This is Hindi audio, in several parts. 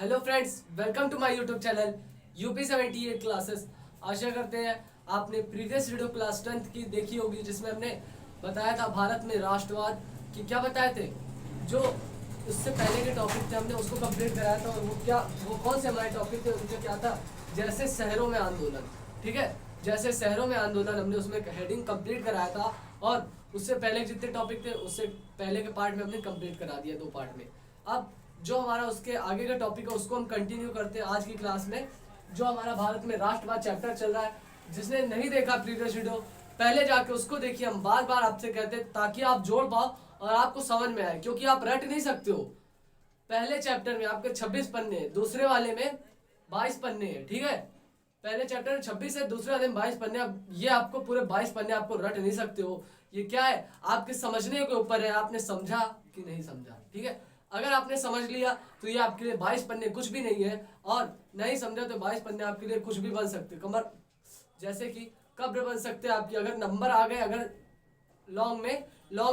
Hello friends, welcome to my YouTube channel UP 78 classes. आशा करते हैं आपने प्रीवियस वीडियो क्लास 10th की देखी होगी, जिसमें हमने बताया था भारत में राष्ट्रवाद की क्या बताए थे। जो उससे पहले के टॉपिक थे हमने उसको कंप्लीट कराया था, और वो कौन से हमारे टॉपिक थे, उनका क्या था, जैसे शहरों में आंदोलन। ठीक है, जैसे शहरों में आंदोलन हमने उसमें हेडिंग कंप्लीट कराया था, और उससे पहले जितने टॉपिक थे उससे पहले के पार्ट में हमने कंप्लीट करा दिया 2 पार्ट में। अब जो हमारा उसके आगे का टॉपिक है उसको हम कंटिन्यू करते हैं आज की क्लास में। जो हमारा भारत में राष्ट्रवाद चैप्टर चल रहा है, जिसने नहीं देखा प्रीवियस वीडियो, पहले जाके उसको देखिए। हम बार बार आपसे कहते हैं ताकि आप जोड़ पाओ और आपको समझ में आए, क्योंकि आप रट नहीं सकते हो। पहले चैप्टर में आपके 26 पन्ने, दूसरे वाले में 22 पन्ने हैं। ठीक है, पहले चैप्टर में 26 है, दूसरे वाले में 22 पन्ने। अब ये आपको पूरे 22 पन्ने आपको रट नहीं सकते हो। ये क्या है, आपके समझने के ऊपर है, आपने समझा कि नहीं समझा। ठीक है, अगर आपने समझ लिया तो ये आपके लिए 22 पन्ने कुछ भी नहीं है, और नहीं समझा तो 22 पन्ने आपके लिए कुछ भी बन सकते। कमर जैसे कि कब्र बन सकते हैं आपकी। अगर नंबर आ गए, अगर लॉन्ग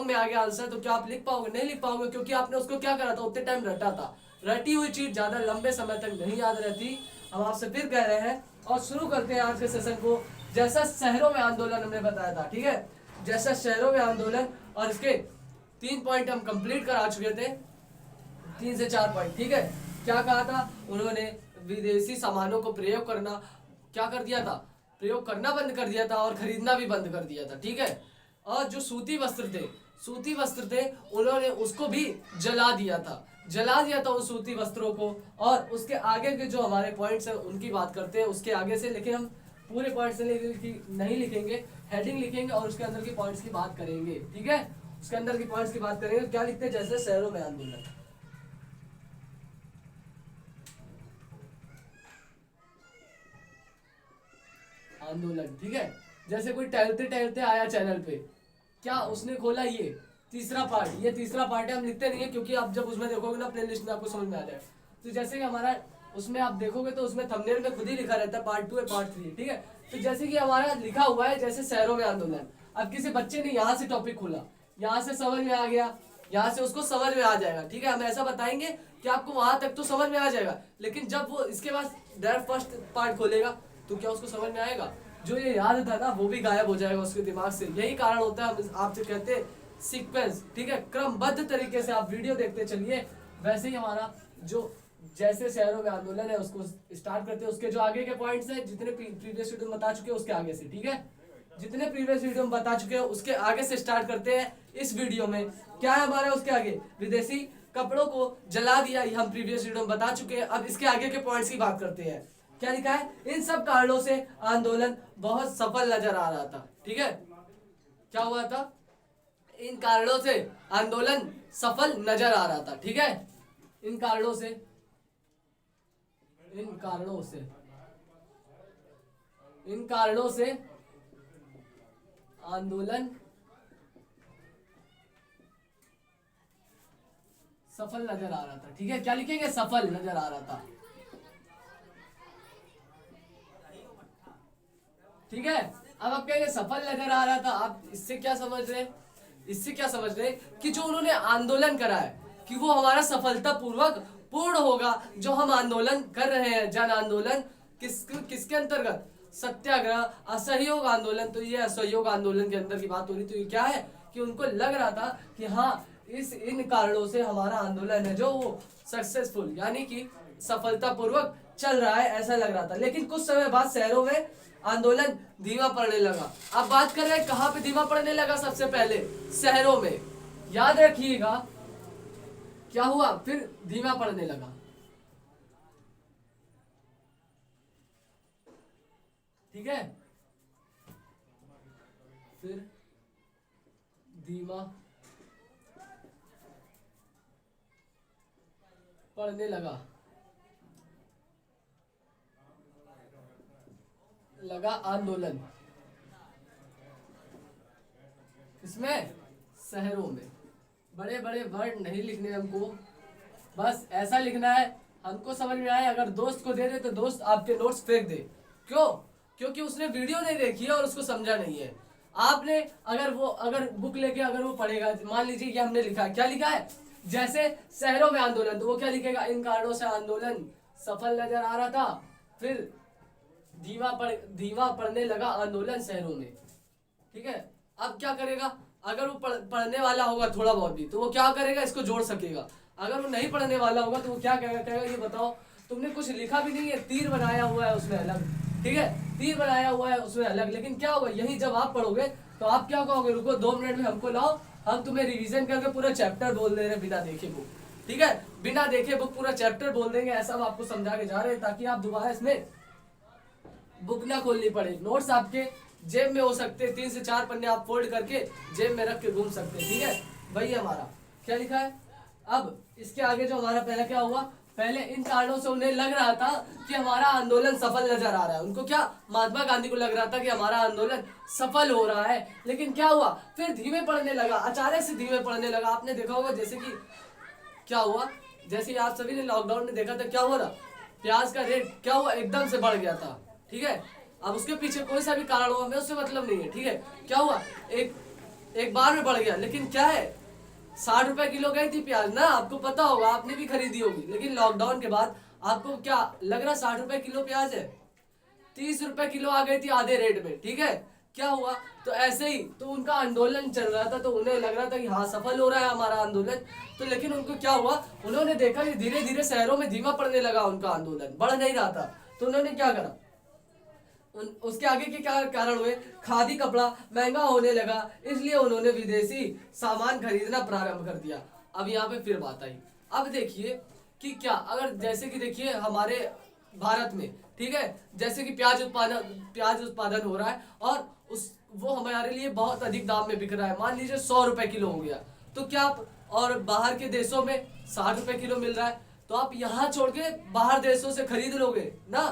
में आ गया आंसर, तो क्या आप लिख पाओगे? नहीं लिख पाओगे, क्योंकि आपने उसको क्या करा था, उतने टाइम रटा था। रटी हुई चीज ज्यादा लंबे समय तक नहीं याद रहती। हम आपसे फिर कह रहे हैं और शुरू करते हैं आज के सेशन को। जैसा शहरों में आंदोलन हमने बताया था, ठीक है, जैसा शहरों में आंदोलन, और इसके 3 पॉइंट हम कंप्लीट करा चुके थे, 3 से 4 पॉइंट। ठीक है, क्या कहा था उन्होंने? विदेशी सामानों को प्रयोग करना क्या कर दिया था, प्रयोग करना बंद कर दिया था, और खरीदना भी बंद कर दिया था। ठीक है, और जो सूती वस्त्र थे उन्होंने उसको भी जला दिया था उन सूती वस्त्रों को। और उसके आगे के जो हमारे पॉइंट्स हैं उनकी बात करते हैं उसके आगे से, लेकिन हम पूरे पॉइंट्स नहीं लिखेंगे, हेडिंग लिखेंगे और उसके अंदर के पॉइंट्स की बात करेंगे। ठीक है, उसके अंदर के पॉइंट्स की बात करेंगे। क्या लिखते हैं? जैसे शहरों में आंदोलन। ठीक है, जैसे कोई टहलते टहलते आया चैनल पे, क्या उसने खोला ये तीसरा पार्ट है। हम लिखते नहीं है, क्योंकि आप जब उसमें देखोगे ना प्लेलिस्ट में, आपको समझ में आ जाएगा। तो जैसे कि हमारा उसमें आप देखोगे तो उसमें थंबनेल में खुद ही लिखा रहता है पार्ट 2 है, पार्ट 3 है। ठीक है, तो जैसे कि हमारा लिखा हुआ है जैसे शहरों में आंदोलन। अब किसी बच्चे ने यहाँ से टॉपिक खोला, यहाँ से समझ में आ गया, यहाँ से उसको समझ में आ जाएगा। ठीक है, हम ऐसा बताएंगे कि आपको वहां तक तो समझ में आ जाएगा, लेकिन जब वो इसके बाद डायरेक्ट फर्स्ट पार्ट खोलेगा तो क्या उसको समझ में आएगा? जो ये याद था ना वो भी गायब हो जाएगा उसके दिमाग से। यही कारण होता है हम आपसे कहते हैं सीक्वेंस। ठीक है, क्रमबद्ध तरीके से आप वीडियो देखते चलिए। वैसे ही हमारा जो जैसे शहरों में आंदोलन है उसको स्टार्ट करते हैं। उसके जो आगे के पॉइंट्स हैं, जितने प्रीवियस वीडियो में बता चुके हैं उसके आगे से। ठीक है, जितने प्रीवियस वीडियो में बता चुके हैं उसके आगे से स्टार्ट करते हैं। इस वीडियो में क्या है हमारा उसके आगे? विदेशी कपड़ों को जला दिया, ये हम प्रीवियस वीडियो में बता चुके हैं। अब इसके आगे के पॉइंट्स की बात करते हैं। क्या लिखा है? इन सब कारणों से आंदोलन बहुत सफल नजर आ रहा था। ठीक है, क्या हुआ था? इन कारणों से आंदोलन सफल नजर आ रहा था। ठीक है, इन कारणों से आंदोलन सफल नजर आ रहा था। ठीक है, क्या लिखेंगे? सफल नजर आ रहा था। ठीक है, अब आप कहेंगे सफल नजर आ रहा था। आप इससे क्या समझ रहे हैं? कि जो उन्होंने आंदोलन करा है कि वो हमारा सफलता पूर्वक पूर्ण होगा। जो हम आंदोलन कर रहे हैं, जन आंदोलन, किसके अंतर्गत? सत्याग्रह, असहयोग आंदोलन। तो ये असहयोग आंदोलन के अंदर की बात हो रही। तो ये क्या है कि उनको लग रहा था कि हाँ, इन कारणों से हमारा आंदोलन है जो वो सक्सेसफुल, यानी कि सफलतापूर्वक चल रहा है, ऐसा लग रहा था। लेकिन कुछ समय बाद शहरों में आंदोलन धीमा पड़ने लगा। अब बात कर रहे हैं कहां पे धीमा पड़ने लगा? सबसे पहले शहरों में। याद रखिएगा क्या हुआ, फिर धीमा पड़ने लगा। ठीक है, फिर धीमा पड़ने लगा आंदोलन। इसमें शहरों में बड़े बड़े वर्ड नहीं लिखने हमको, बस ऐसा लिखना है हमको समझ में आए। अगर दोस्त को दे दे तो दोस्त आपके नोट्स फेंक दे। क्यों? क्योंकि उसने वीडियो नहीं देखी है और उसको समझा नहीं है। आपने अगर बुक लेके अगर वो पढ़ेगा, मान लीजिए कि हमने लिखा है, क्या लिखा है? जैसे शहरों में आंदोलन, तो वो क्या लिखेगा? इन कारणों से आंदोलन सफल नजर आ रहा था। फिर धीमा पड़ने लगा आंदोलन शहरों में। ठीक है, अब क्या करेगा? अगर वो पढ़ने वाला होगा थोड़ा बहुत भी, तो वो क्या करेगा? इसको जोड़ सकेगा। अगर वो नहीं पढ़ने वाला होगा तो वो क्या कहेगा? ये बताओ, तुमने कुछ लिखा भी नहीं है, तीर बनाया हुआ है उसमें अलग। ठीक है, तीर बनाया हुआ है उसमें अलग, लेकिन क्या होगा? यही जब आप पढ़ोगे तो आप क्या कहोगे? रुको 2 मिनट में हमको लाओ, हम तुम्हें रिवीजन करके पूरा चैप्टर बोल दे रहे हैं बिना देखे बुक। ठीक है, बिना देखे बुक पूरा चैप्टर बोल देंगे, ऐसा हम आपको समझा के जा रहे हैं ताकि आप दोबारा इसमें बुक ना खोलनी पड़े। नोट्स आपके जेब में हो सकते हैं, 3 से 4 पन्ने आप फोल्ड करके जेब में रख के घूम सकते हैं। ठीक है, वही हमारा क्या लिखा है। अब इसके आगे जो हमारा पहला क्या हुआ? पहले इन कारणों से उन्हें लग रहा था कि हमारा आंदोलन सफल नजर आ रहा है। उनको क्या? महात्मा गांधी को लग रहा था कि हमारा आंदोलन सफल हो रहा है। लेकिन क्या हुआ? फिर धीमे पड़ने लगा, अचानक से धीमे पड़ने लगा। आपने देखा होगा जैसे कि क्या हुआ, जैसे आप सभी ने लॉकडाउन में देखा था, क्या हुआ था? प्याज का रेट क्या हुआ? एकदम से बढ़ गया था। ठीक है, अब उसके पीछे कोई सा भी कारण हुआ, हमें उससे मतलब नहीं है। ठीक है, क्या हुआ? एक बार में बढ़ गया, लेकिन क्या है, 60 रुपए किलो गई थी प्याज ना, आपको पता होगा, आपने भी खरीदी होगी। लेकिन लॉकडाउन के बाद आपको क्या लग रहा? 60 रुपए किलो प्याज है, 30 रुपए किलो आ गई थी आधे रेट में। ठीक है, क्या हुआ? तो ऐसे ही तो उनका आंदोलन चल रहा था, तो उन्हें लग रहा था कि हाँ सफल हो रहा है हमारा आंदोलन। तो लेकिन उनको क्या हुआ? उन्होंने देखा कि धीरे धीरे शहरों में धीमा पड़ने लगा उनका आंदोलन, बढ़ नहीं रहा था। तो उन्होंने क्या करा? उसके आगे के क्या कारण हुए? खादी कपड़ा महंगा होने लगा, इसलिए उन्होंने विदेशी सामान खरीदना प्रारंभ कर दिया। अब यहाँ पे फिर बात आई। अब देखिए कि क्या, अगर जैसे कि देखिए हमारे भारत में, ठीक है, जैसे कि प्याज उत्पादन हो रहा है और वो हमारे लिए बहुत अधिक दाम में बिक रहा है। मान लीजिए 100 रुपए किलो हो गया, तो क्या आप, और बाहर के देशों में 60 रुपए किलो मिल रहा है, तो आप यहाँ छोड़ के बाहर देशों से खरीद लोगे ना,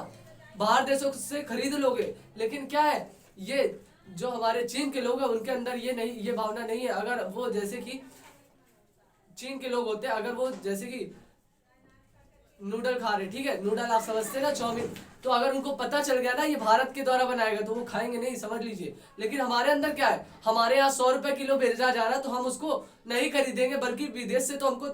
बाहर देशों से खरीद लोगे। लेकिन क्या है, ये जो हमारे चीन के लोग हैं उनके अंदर ये भावना नहीं है। अगर वो जैसे कि चीन के लोग होते हैं, अगर वो जैसे कि नूडल खा रहे, ठीक है, नूडल आप समझते हैं ना, चाउमीन, तो अगर उनको पता चल गया ना ये भारत के द्वारा बनाया गया, तो वो खाएंगे नहीं, समझ लीजिए। लेकिन हमारे अंदर क्या है, हमारे यहाँ 100 रुपए किलो भेजा जा रहा है, तो हम उसको नहीं खरीदेंगे, बल्कि विदेश से तो हमको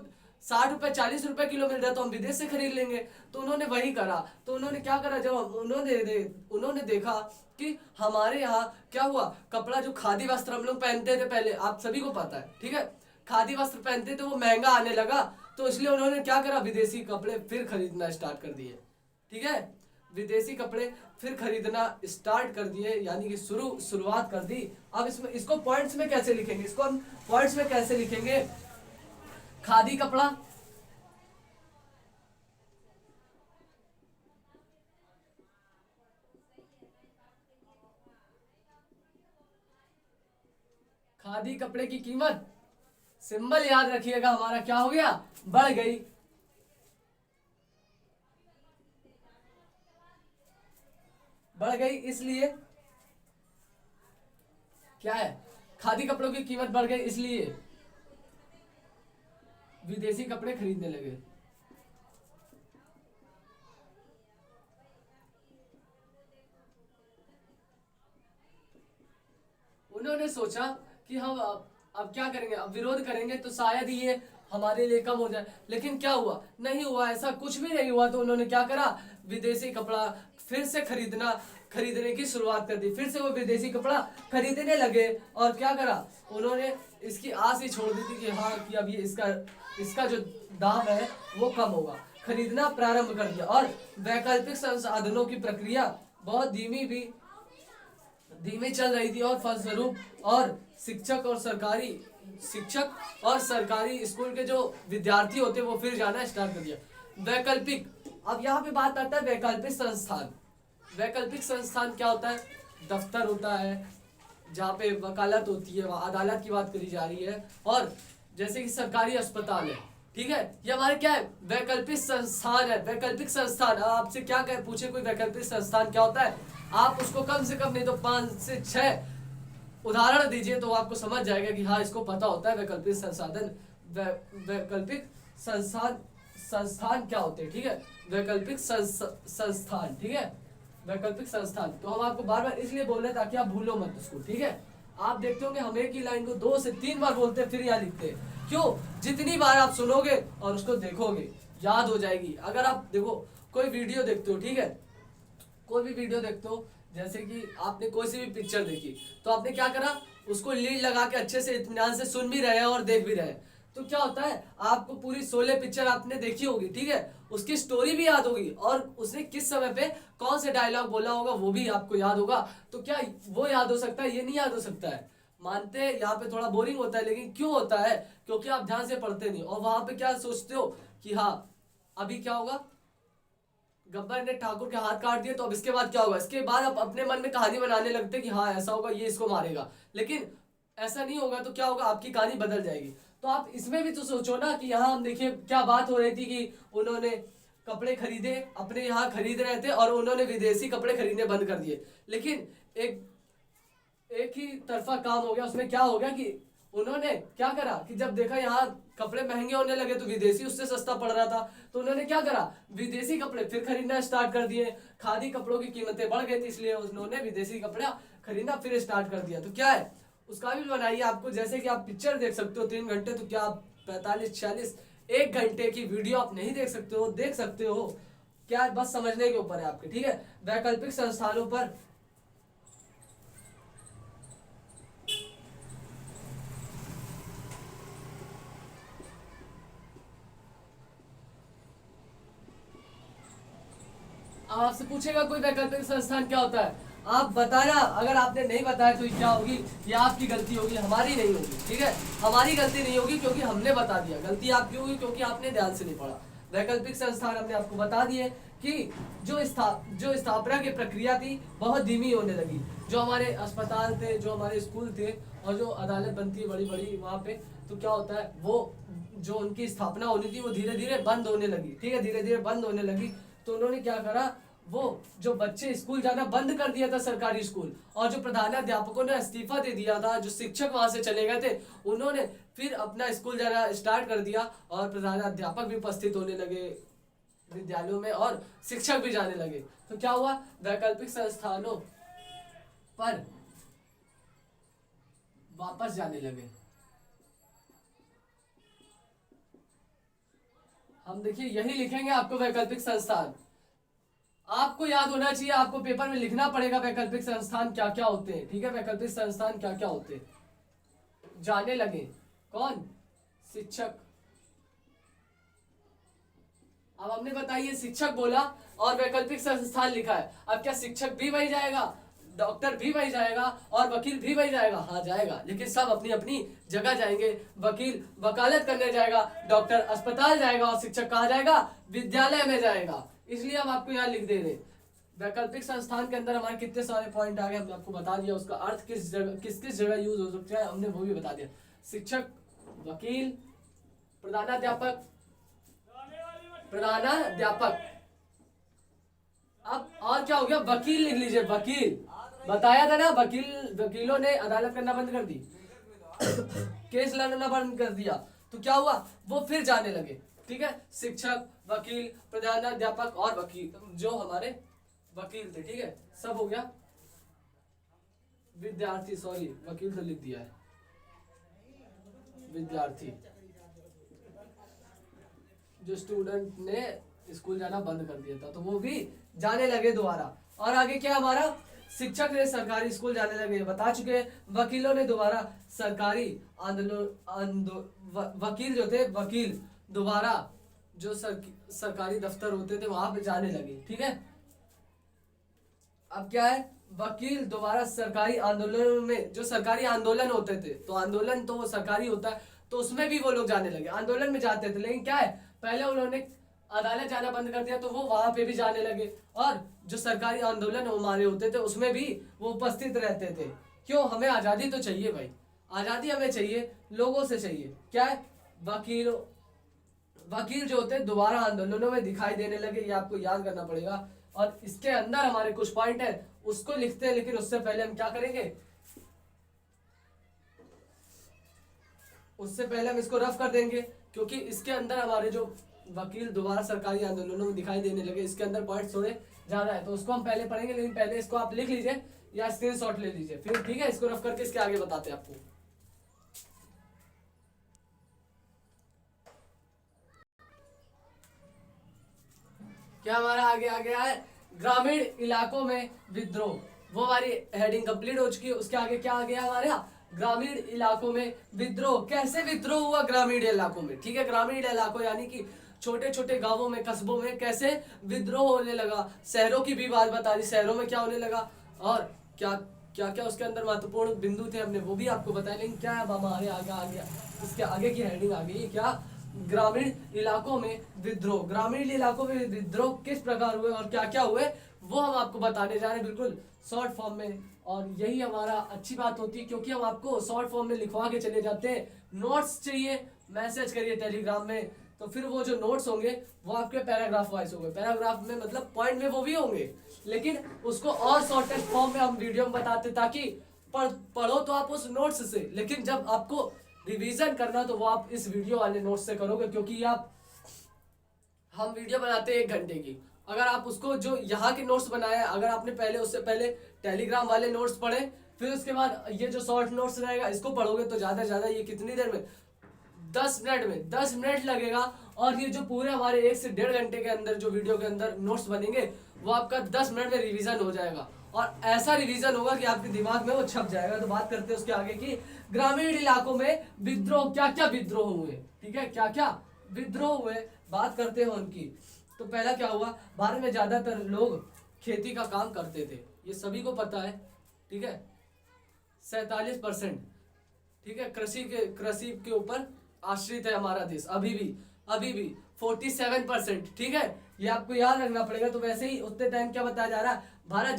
60 रुपए 40 रुपए किलो मिल रहा है, तो हम विदेश से खरीद लेंगे। तो उन्होंने वही करा। तो उन्होंने क्या करा, जब उन्होंने देखा कि हमारे यहाँ क्या हुआ, कपड़ा जो खादी वस्त्र हम लोग पहनते थे पहले, आप सभी को पता है, ठीक है, खादी वस्त्र पहनते थे, वो महंगा आने लगा। तो इसलिए उन्होंने क्या करा, विदेशी कपड़े फिर खरीदना स्टार्ट कर दिए। ठीक है, विदेशी कपड़े फिर खरीदना स्टार्ट कर दिए, यानी कि शुरुआत कर दी। अब इसको पॉइंट्स में कैसे लिखेंगे, इसको हम पॉइंट्स में कैसे लिखेंगे? खादी कपड़ा, खादी कपड़े की कीमत, सिंबल याद रखिएगा, हमारा क्या हो गया, बढ़ गई। बढ़ गई इसलिए क्या है, खादी कपड़ों की कीमत बढ़ गई, इसलिए विदेशी कपड़े खरीदने लगे। उन्होंने सोचा कि हम अब क्या करेंगे, अब विरोध करेंगे तो शायद ये हमारे लिए कम हो जाए। लेकिन क्या हुआ, नहीं हुआ, ऐसा कुछ भी नहीं हुआ। तो उन्होंने क्या करा, विदेशी कपड़ा फिर से खरीदने की शुरुआत कर दी। फिर से वो विदेशी कपड़ा खरीदने लगे और क्या करा, उन्होंने इसकी आस ही छोड़ दी थी कि हाँ कि अब ये इसका जो दाम है वो कम होगा, खरीदना प्रारंभ कर दिया। और वैकल्पिक संसाधनों की प्रक्रिया बहुत धीमी चल रही थी और फलस्वरूप और शिक्षक और सरकारी स्कूल के जो विद्यार्थी होते वो फिर जाना स्टार्ट कर दिया। वैकल्पिक, अब यहाँ पे बात आता है वैकल्पिक संस्थान। वैकल्पिक संस्थान क्या होता है, दफ्तर होता है जहाँ पे वकालत होती है, वहाँ अदालत की बात करी जा रही है, और जैसे कि सरकारी अस्पताल है, ठीक है, ये हमारे क्या है, वैकल्पिक संस्थान है। वैकल्पिक संस्थान, आपसे क्या कहे, पूछे कोई वैकल्पिक संस्थान क्या होता है, आप उसको कम से कम नहीं तो 5 से 6 उदाहरण दीजिए तो आपको समझ जाएगा कि हाँ इसको पता होता है वैकल्पिक संसाधन, वैकल्पिक संस्थान क्या होते हैं। ठीक है, वैकल्पिक संस्थान, ठीक है, वैकल्पिक संस्थान। तो हम आपको बार बार इसलिए बोल रहे हैं ताकि आप भूलो मत उसको। ठीक है, आप देखते होंगे हम एक ही लाइन को 2 से 3 बार बोलते हैं फिर यहाँ लिखते हैं। क्यों? जितनी बार आप सुनोगे और उसको देखोगे याद हो जाएगी। अगर आप देखो कोई वीडियो देखते हो, ठीक है, कोई भी वीडियो देखते हो, जैसे कि आपने कोई सी भी पिक्चर देखी, तो आपने क्या करा, उसको लीड लगा के अच्छे से इत्मीनान से सुन भी रहे हैं और देख भी रहे हैं। तो क्या होता है, आपको पूरी शोले पिक्चर आपने देखी होगी, ठीक है, उसकी स्टोरी भी याद होगी और उसने किस समय पे कौन से डायलॉग बोला होगा वो भी आपको याद होगा। तो क्या वो याद हो सकता है, ये नहीं याद हो सकता है। मानते हैं यहाँ पे थोड़ा बोरिंग होता है, लेकिन क्यों होता है, क्योंकि आप ध्यान से पढ़ते नहीं और वहां पे क्या सोचते हो कि हाँ अभी क्या होगा, गब्बर ने ठाकुर के हाथ काट दिए तो अब इसके बाद क्या होगा, इसके बाद आप अपने मन में कहानी बनाने लगते कि हाँ ऐसा होगा, ये इसको मारेगा, लेकिन ऐसा नहीं होगा। तो क्या होगा, आपकी कहानी बदल जाएगी। तो आप इसमें भी तो सोचो ना कि यहाँ हम देखिए क्या बात हो रही थी कि उन्होंने कपड़े खरीदे, अपने यहाँ खरीद रहे थे और उन्होंने विदेशी कपड़े खरीदने बंद कर दिए। लेकिन एक एक ही तरफा काम हो गया, उसमें क्या हो गया कि उन्होंने क्या करा कि जब देखा यहाँ कपड़े महंगे होने लगे तो विदेशी उससे सस्ता पड़ रहा था, तो उन्होंने क्या करा, विदेशी कपड़े फिर खरीदना स्टार्ट कर दिए। खादी कपड़ों की कीमतें बढ़ गई थी, इसलिए उन्होंने विदेशी कपड़ा खरीदना फिर स्टार्ट कर दिया। तो क्या है, उसका भी बनाइए आपको, जैसे कि आप पिक्चर देख सकते हो 3 घंटे, तो क्या आप 45 46 1 घंटे की वीडियो आप नहीं देख सकते हो, देख सकते हो। क्या बस समझने के ऊपर है आपके, ठीक है। वैकल्पिक संस्थानों पर आपसे पूछेगा कोई वैकल्पिक संस्थान क्या होता है, आप बताना। अगर आपने नहीं बताया तो क्या होगी, ये आपकी गलती होगी, हमारी नहीं होगी, ठीक है। हमारी गलती नहीं होगी क्योंकि हमने बता दिया, गलती आपकी होगी क्योंकि आपने ध्यान से नहीं पढ़ा। वैकल्पिक संस्थान हमने आपको बता दिए कि जो स्थापना की प्रक्रिया थी बहुत धीमी होने लगी। जो हमारे अस्पताल थे, जो हमारे स्कूल थे और जो अदालत बनती है बड़ी बड़ी वहाँ पे, तो क्या होता है, वो जो उनकी स्थापना होनी थी वो धीरे धीरे बंद होने लगी, ठीक है, धीरे धीरे बंद होने लगी। तो उन्होंने क्या करा, वो जो बच्चे स्कूल जाना बंद कर दिया था सरकारी स्कूल, और जो प्रधानाध्यापकों ने इस्तीफा दे दिया था, जो शिक्षक वहां से चले गए थे, उन्होंने फिर अपना स्कूल जाना स्टार्ट कर दिया और प्रधानाध्यापक भी उपस्थित होने लगे विद्यालयों में और शिक्षक भी जाने लगे। तो क्या हुआ, वैकल्पिक संस्थानों पर वापस जाने लगे। हम देखिए यही लिखेंगे आपको, वैकल्पिक संस्थान आपको याद होना चाहिए, आपको पेपर में लिखना पड़ेगा वैकल्पिक संस्थान क्या क्या होते हैं, ठीक है। वैकल्पिक संस्थान क्या क्या होते हैं, जाने लगे कौन, शिक्षक। अब हमने बताइए शिक्षक बोला और वैकल्पिक संस्थान लिखा है, अब क्या शिक्षक भी वही जाएगा, डॉक्टर भी वही जाएगा और वकील भी वही जाएगा, हाँ जाएगा, लेकिन सब अपनी अपनी जगह जाएंगे। वकील वकालत करने जाएगा, डॉक्टर अस्पताल जाएगा और शिक्षक कहाँ जाएगा, विद्यालय में जाएगा। इसलिए हम आपको यहाँ लिख दे रहे। वैकल्पिक संस्थान के अंदर हमारे कितने सारे पॉइंट आ गए, हमने आपको बता दिया, उसका अर्थ किस जगह किस जगह यूज हो सकता है हमने वो भी बता दिया। शिक्षक, वकील, प्रधानाध्यापक, प्रधानाध्यापक। अब और क्या हो गया, वकील लिख लीजिए, वकील बताया था ना, वकीलों ने अदालत करना बंद कर दी केस लड़ना बंद कर दिया। तो क्या हुआ, वो फिर जाने लगे, ठीक है। शिक्षक, वकील, प्रधानाध्यापक और वकील, जो हमारे वकील थे, ठीक है, सब हो गया। विद्यार्थी, सॉरी वकील तो लिख दिया है, विद्यार्थी जो स्टूडेंट ने स्कूल जाना बंद कर दिया था तो वो भी जाने लगे दोबारा। और आगे क्या हमारा, शिक्षक ने सरकारी स्कूल जाने लगे, बता चुके। वकीलों ने दोबारा सरकारी वकील जो थे, वकील दोबारा जो सरकारी दफ्तर होते थे वहां पे जाने लगे, ठीक है। अब क्या है, वकील दोबारा सरकारी आंदोलन में, जो सरकारी आंदोलन होते थे, तो आंदोलन तो वो सरकारी होता है, तो उसमें भी वो लोग जाने लगे, आंदोलन में जाते थे। लेकिन क्या है, पहले उन्होंने अदालत जाना बंद कर दिया तो वो वहां पे भी जाने लगे, और जो सरकारी आंदोलन हमारे होते थे उसमें भी वो उपस्थित रहते थे। क्यों, हमें आजादी तो चाहिए भाई, आजादी हमें चाहिए, लोगों से चाहिए। क्या है, वकील जो होते हैं दोबारा आंदोलनों में दिखाई देने लगे, ये आपको याद करना पड़ेगा। और इसके अंदर हमारे कुछ पॉइंट है उसको लिखते हैं, लेकिन उससे पहले हम क्या करेंगे, उससे पहले हम इसको रफ कर देंगे, क्योंकि इसके अंदर हमारे जो वकील दोबारा सरकारी आंदोलनों में दिखाई देने लगे, इसके अंदर पॉइंट थोड़े ज्यादा है, तो उसको हम पहले पढ़ेंगे। लेकिन पहले इसको आप लिख लीजिए या स्क्रीनशॉट ले लीजिए, फिर ठीक है, इसको रफ करके इसके आगे बताते हैं आपको। क्या हमारा आगे आ गया है, ग्रामीण इलाकों में विद्रोह। वो हमारी हेडिंग कंप्लीट हो चुकी है। उसके आगे क्या आ गया हमारे यहाँ, ग्रामीण इलाकों में विद्रोह। कैसे विद्रोह हुआ ग्रामीण इलाकों में, ठीक है, ग्रामीण इलाकों यानी कि छोटे छोटे गांवों में, कस्बों में कैसे विद्रोह होने लगा। शहरों की भी बात बता दी, शहरों में क्या होने लगा और क्या क्या क्या उसके अंदर महत्वपूर्ण बिंदु थे, हमने वो भी आपको बताया। लेकिन क्या है, हमारे आगे आ गया, इसके आगे की हेडिंग आ गई क्या, ग्रामीण इलाकों में विद्रोह। ग्रामीण इलाकों में विद्रोह किस प्रकार हुए और क्या क्या हुए, वो हम आपको बताने जा रहे हैं बिल्कुल शॉर्ट फॉर्म में। और यही हमारा अच्छी बात होती है, क्योंकि हम आपको शॉर्ट फॉर्म में लिखवा के चले जाते हैं। नोट्स चाहिए, मैसेज करिए टेलीग्राम में, तो फिर वो जो नोट्स होंगे वो आपके पैराग्राफ वाइज होंगे। पैराग्राफ में मतलब पॉइंट में वो भी होंगे, लेकिन उसको और शॉर्टेस्ट फॉर्म में हम वीडियो में बताते, ताकि पढ़ो तो आप उस नोट्स से, लेकिन जब आपको रिवीजन करना तो वो आप इस वीडियो वाले नोट्स से करोगे। क्योंकि आप, हम वीडियो बनाते हैं 1 घंटे की, अगर आप उसको जो यहाँ के नोट्स बनाए, अगर आपने पहले उससे पहले टेलीग्राम वाले नोट्स पढ़े, फिर उसके बाद ये जो शॉर्ट नोट्स रहेगा इसको पढ़ोगे, तो ज़्यादा से ज़्यादा ये कितनी देर में, 10 मिनट में, 10 मिनट लगेगा। और ये जो पूरे हमारे 1 से 1.5 घंटे के अंदर जो वीडियो के अंदर नोट्स बनेंगे, वो आपका 10 मिनट में रिवीजन हो जाएगा। और ऐसा रिवीजन होगा कि आपके दिमाग में वो छप जाएगा। तो बात करते हैं उसके आगे की, ग्रामीण इलाकों में विद्रोह, क्या क्या विद्रोह हुए, ठीक है, क्या क्या विद्रोह हुए, बात करते हैं उनकी। तो पहला क्या हुआ, भारत में ज्यादातर लोग खेती का काम करते थे, ये सभी को पता है, ठीक है, 47%, ठीक है, कृषि के ऊपर आश्रित है हमारा देश अभी भी 47%, ठीक है, ये आपको याद रखना पड़ेगा। तो वैसे ही उतने टाइम क्या बताया जा रहा है, भारत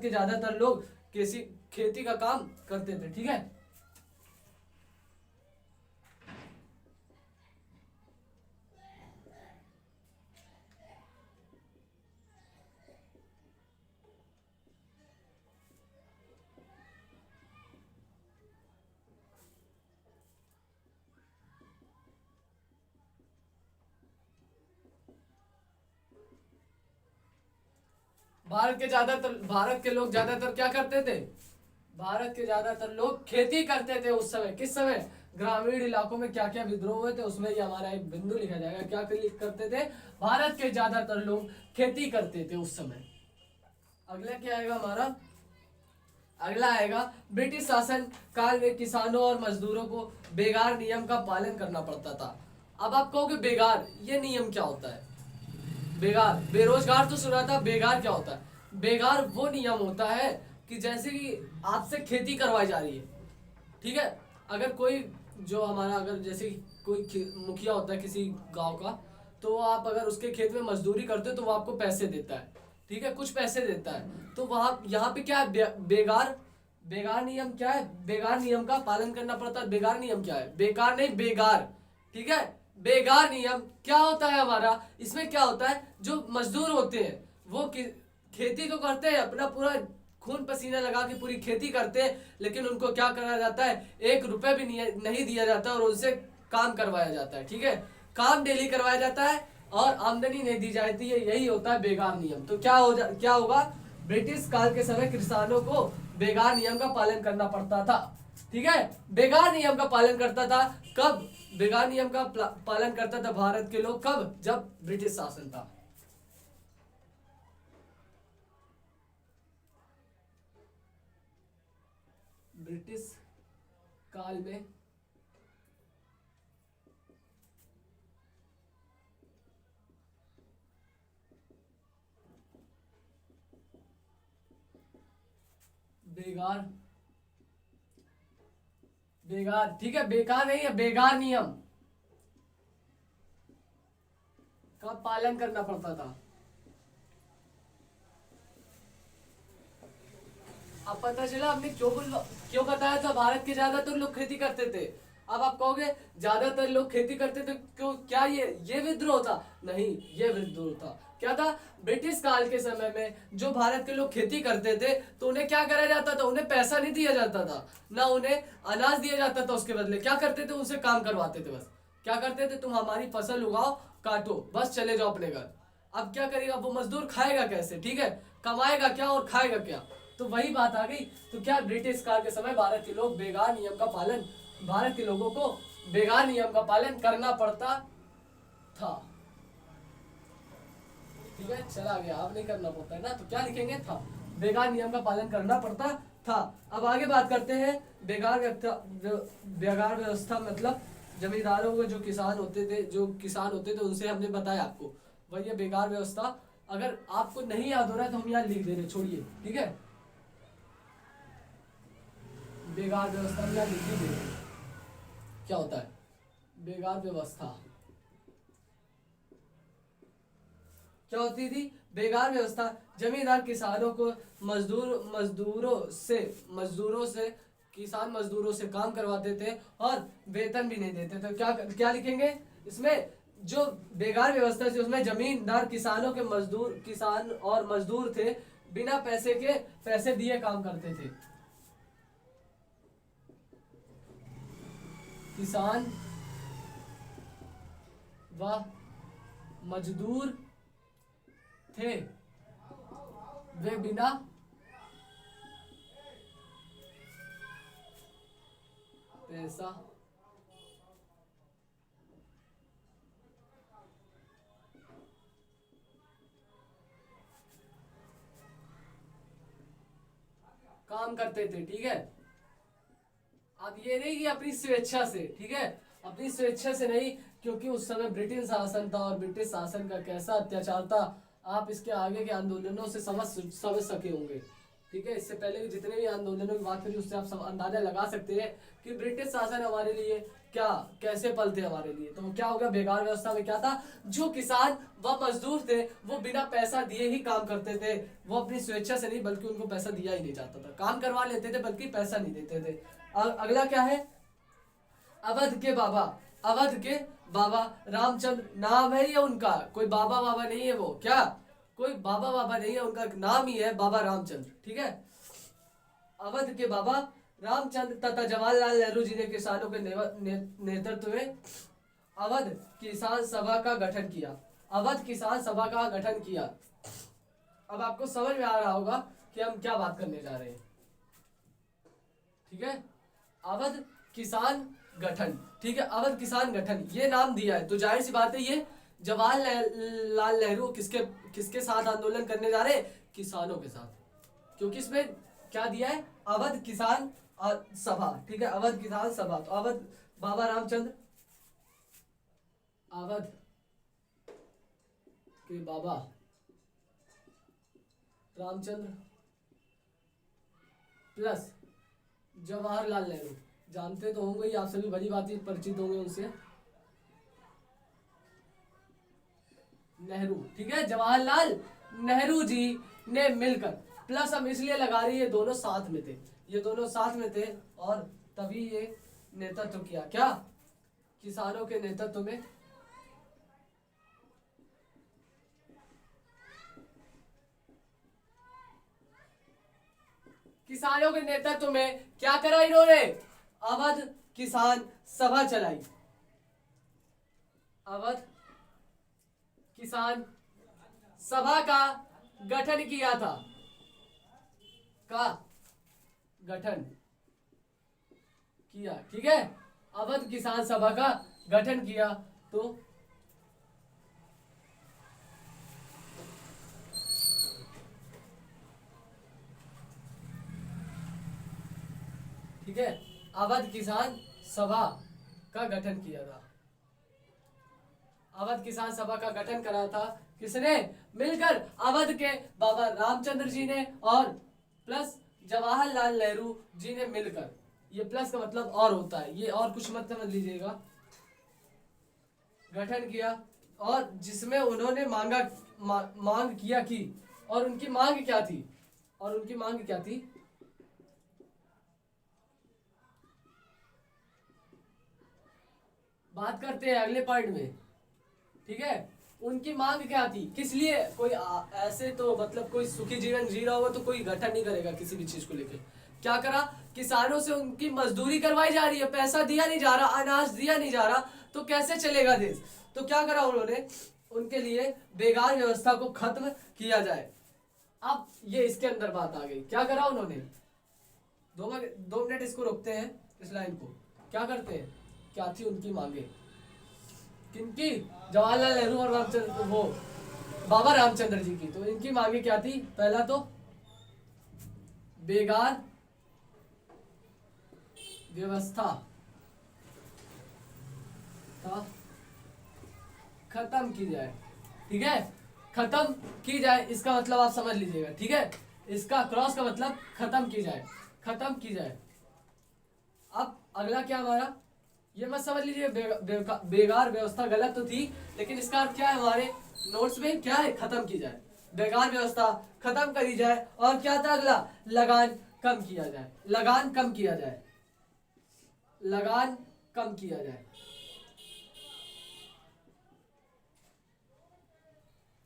के ज्यादातर लोग खेती का काम करते थे, ठीक है। भारत के लोग ज्यादातर क्या करते थे, भारत के ज्यादातर लोग खेती करते थे उस समय। किस समय, ग्रामीण इलाकों में क्या क्या विद्रोह हुए थे, उसमें ये हमारा एक बिंदु लिखा जाएगा। क्या करते थे, भारत के ज्यादातर लोग खेती करते थे उस समय। अगला क्या आएगा हमारा, अगला आएगा, ब्रिटिश शासन काल में किसानों और मजदूरों को बेगार नियम का पालन करना पड़ता था। अब आप कहोगे बेगार, ये नियम क्या होता है, बेगार, बेरोजगार तो सुना था, बेगार क्या होता है, बेगार वो नियम होता है कि जैसे कि आपसे खेती करवाई जा रही है, ठीक है, अगर कोई जो हमारा, अगर जैसे कोई मुखिया होता है किसी गांव का, तो आप अगर उसके खेत में मजदूरी करते हो तो वो आपको पैसे देता है, ठीक है, कुछ पैसे देता है। तो वहां यहाँ पे क्या है, बेगार, बेगार नियम क्या है, बेगार नियम का पालन करना पड़ता है। बेगार नियम क्या है, बेकार नहीं, बेगार, ठीक है। बेगार नियम क्या होता है हमारा, इसमें क्या होता है, जो मजदूर होते हैं वो खेती तो करते हैं, अपना पूरा खून पसीना लगा के पूरी खेती करते हैं, लेकिन उनको क्या करा जाता है, 1 रुपए भी नहीं दिया जाता और उनसे काम करवाया जाता है, ठीक है, काम डेली करवाया जाता है और आमदनी नहीं दी जाती है। यही होता है बेगार नियम। तो क्या होगा, ब्रिटिश काल के समय किसानों को बेगार नियम का पालन करना पड़ता था, ठीक है, बेगार नियम का पालन करता था। कब बेगार नियम का पालन करता था भारत के लोग, कब, जब ब्रिटिश शासन था। ब्रिटिश काल में बेगार, बेगार, ठीक है, बेकार नहीं है, बेगार नियम का पालन करना पड़ता था। अब पता चला हमने क्यों बताया था, भारत के ज्यादातर लोग खेती करते थे। अब आप कहोगे ज्यादातर लोग खेती करते थे, क्यों, क्या ये विद्रोह था, नहीं, ये विद्रोह था। क्या था, ब्रिटिश काल के समय में जो भारत के लोग खेती करते थे, तो उन्हें क्या करा जाता था, उन्हें पैसा नहीं दिया जाता था, ना उन्हें अनाज दिया जाता था। उसके बदले क्या करते थे, उनसे काम करवाते थे। बस क्या करते थे, तुम हमारी फसल उगाओ, काटो, बस चले जाओ अपने घर। अब क्या करेगा वो मजदूर, खाएगा कैसे, ठीक है, कमाएगा क्या और खाएगा क्या। तो वही बात आ गई। तो क्या ब्रिटिश काल के समय भारत के लोग बेगार नियम का पालन, भारत के लोगों को बेगार नियम का पालन करना पड़ता था। ठीक है, चला गया, अब नहीं करना पड़ता है ना, तो क्या लिखेंगे, था। बेगार नियम का पालन करना पड़ता था। अब आगे बात करते हैं बेगार व्यवस्था मतलब जमींदारों के जो किसान होते थे उनसे हमने बताया आपको वही है बेगार व्यवस्था। अगर आपको नहीं याद हो रहा है तो हम यहाँ लिख दे रहे, छोड़िए, ठीक है। बेगार व्यवस्था में यहाँ लिख ही दे रहे हैं। क्या होता है बेगार व्यवस्था, क्या होती थी बेगार व्यवस्था? जमींदार किसानों को मजदूरों से किसान मजदूरों से काम करवाते थे और वेतन भी नहीं देते थे। क्या क्या लिखेंगे इसमें? जो बेगार व्यवस्था थी उसमें जमींदार किसानों के किसान और मजदूर थे, बिना पैसे दिए काम करते थे। किसान व मजदूर थे, वे बिना पैसा काम करते थे, ठीक है। अब ये नहीं कि अपनी स्वेच्छा से, ठीक है, अपनी स्वेच्छा से नहीं, क्योंकि उस समय ब्रिटिश शासन था और ब्रिटिश शासन का कैसा अत्याचार था आप इसके आगे के आंदोलनों से समझ सके होंगे, ठीक है। इससे पहले जितने भी आंदोलनों की बात करी उससे आप सब अंदाजा लगा सकते हैं कि ब्रिटिश शासन हमारे लिए क्या कैसे पलते हमारे लिए। तो क्या होगा बेगार व्यवस्था में? क्या था, जो किसान व मजदूर थे वो बिना पैसा दिए ही काम करते थे, वो अपनी स्वेच्छा से नहीं बल्कि उनको पैसा दिया ही नहीं जाता था, काम करवा लेते थे बल्कि पैसा नहीं देते थे। अगला क्या है? अवध के बाबा रामचंद्र नाम है ये उनका, कोई बाबा बाबा नहीं है, वो क्या कोई बाबा बाबा नहीं है, उनका नाम ही है बाबा रामचंद्र, ठीक है। अवध के बाबा रामचंद्र तथा जवाहरलाल नेहरू जी ने किसानों के नेतृत्व में अवध किसान सभा का गठन किया। अवध किसान सभा का गठन किया। अब आपको समझ में आ रहा होगा कि हम क्या बात करने जा रहे हैं, ठीक है। अवध किसान गठन, ठीक है, अवध किसान गठन ये नाम दिया है तो जाहिर सी बात है ये जवाहरलाल नेहरू किसके साथ आंदोलन करने जा रहे हैं? किसानों के साथ, क्योंकि इसमें क्या दिया है? अवध किसान सभा, ठीक है, अवध किसान सभा। तो अवध बाबा रामचंद्र, अवध के बाबा रामचंद्र प्लस जवाहरलाल नेहरू, जानते तो होंगे ही आप सभी, भली बात परिचित होंगे उनसे, नेहरू, ठीक है, जवाहरलाल नेहरू जी ने मिलकर, प्लस हम इसलिए लगा रही है दोनों साथ में थे, ये दोनों साथ में थे और तभी ये नेतृत्व किया, क्या किसानों के नेतृत्व में, किसानों के नेतृत्व में क्या करा इन्होंने? अवध किसान सभा चलाई, अवध किसान सभा का गठन किया था, का गठन किया, ठीक है, अवध किसान सभा का गठन किया। तो ठीक है, अवध किसान सभा का गठन किया था, अवध किसान सभा का गठन करा था किसने? मिलकर अवध के बाबा रामचंद्र जी ने और प्लस जवाहरलाल नेहरू जी ने मिलकर, ये प्लस का मतलब और होता है, ये और कुछ मत समझ लीजिएगा, गठन किया और जिसमें उन्होंने मांग किया की, और उनकी मांग क्या थी? और उनकी मांग क्या थी? बात करते हैं अगले पॉइंट में, ठीक है। उनकी मांग क्या थी, किस लिए? कोई ऐसे तो मतलब कोई सुखी जीवन जी रहा होगा तो कोई गठन नहीं करेगा किसी भी चीज को लेकर। क्या करा? किसानों से उनकी मजदूरी करवाई जा रही है, पैसा दिया नहीं जा रहा, अनाज दिया नहीं जा रहा, तो कैसे चलेगा देश? तो क्या करा उन्होंने? उनके लिए बेगार व्यवस्था को खत्म किया जाए। अब ये इसके अंदर बात आ गई, क्या करा उन्होंने? 2 मिनट इसको रोकते हैं, इस लाइन को। क्या करते हैं, क्या थी उनकी मांगे? किनकी? जवाहरलाल नेहरू और रामचंद्र, वो बाबा रामचंद्र जी की। तो इनकी मांगे क्या थी? पहला तो बेगार व्यवस्था का खत्म की जाए। ठीक है, खत्म की जाए इसका मतलब आप समझ लीजिएगा। ठीक है, इसका क्रॉस का मतलब खत्म की जाए, खत्म की जाए। अब अगला क्या हमारा, ये मत समझ लीजिए बेगार व्यवस्था गलत तो थी, लेकिन इसका अर्थ क्या है हमारे नोट्स में, क्या है? खत्म की जाए, बेगार व्यवस्था खत्म करी जाए। और क्या था अगला? लगान कम किया जाए, लगान कम किया जाए, लगान कम किया जाए।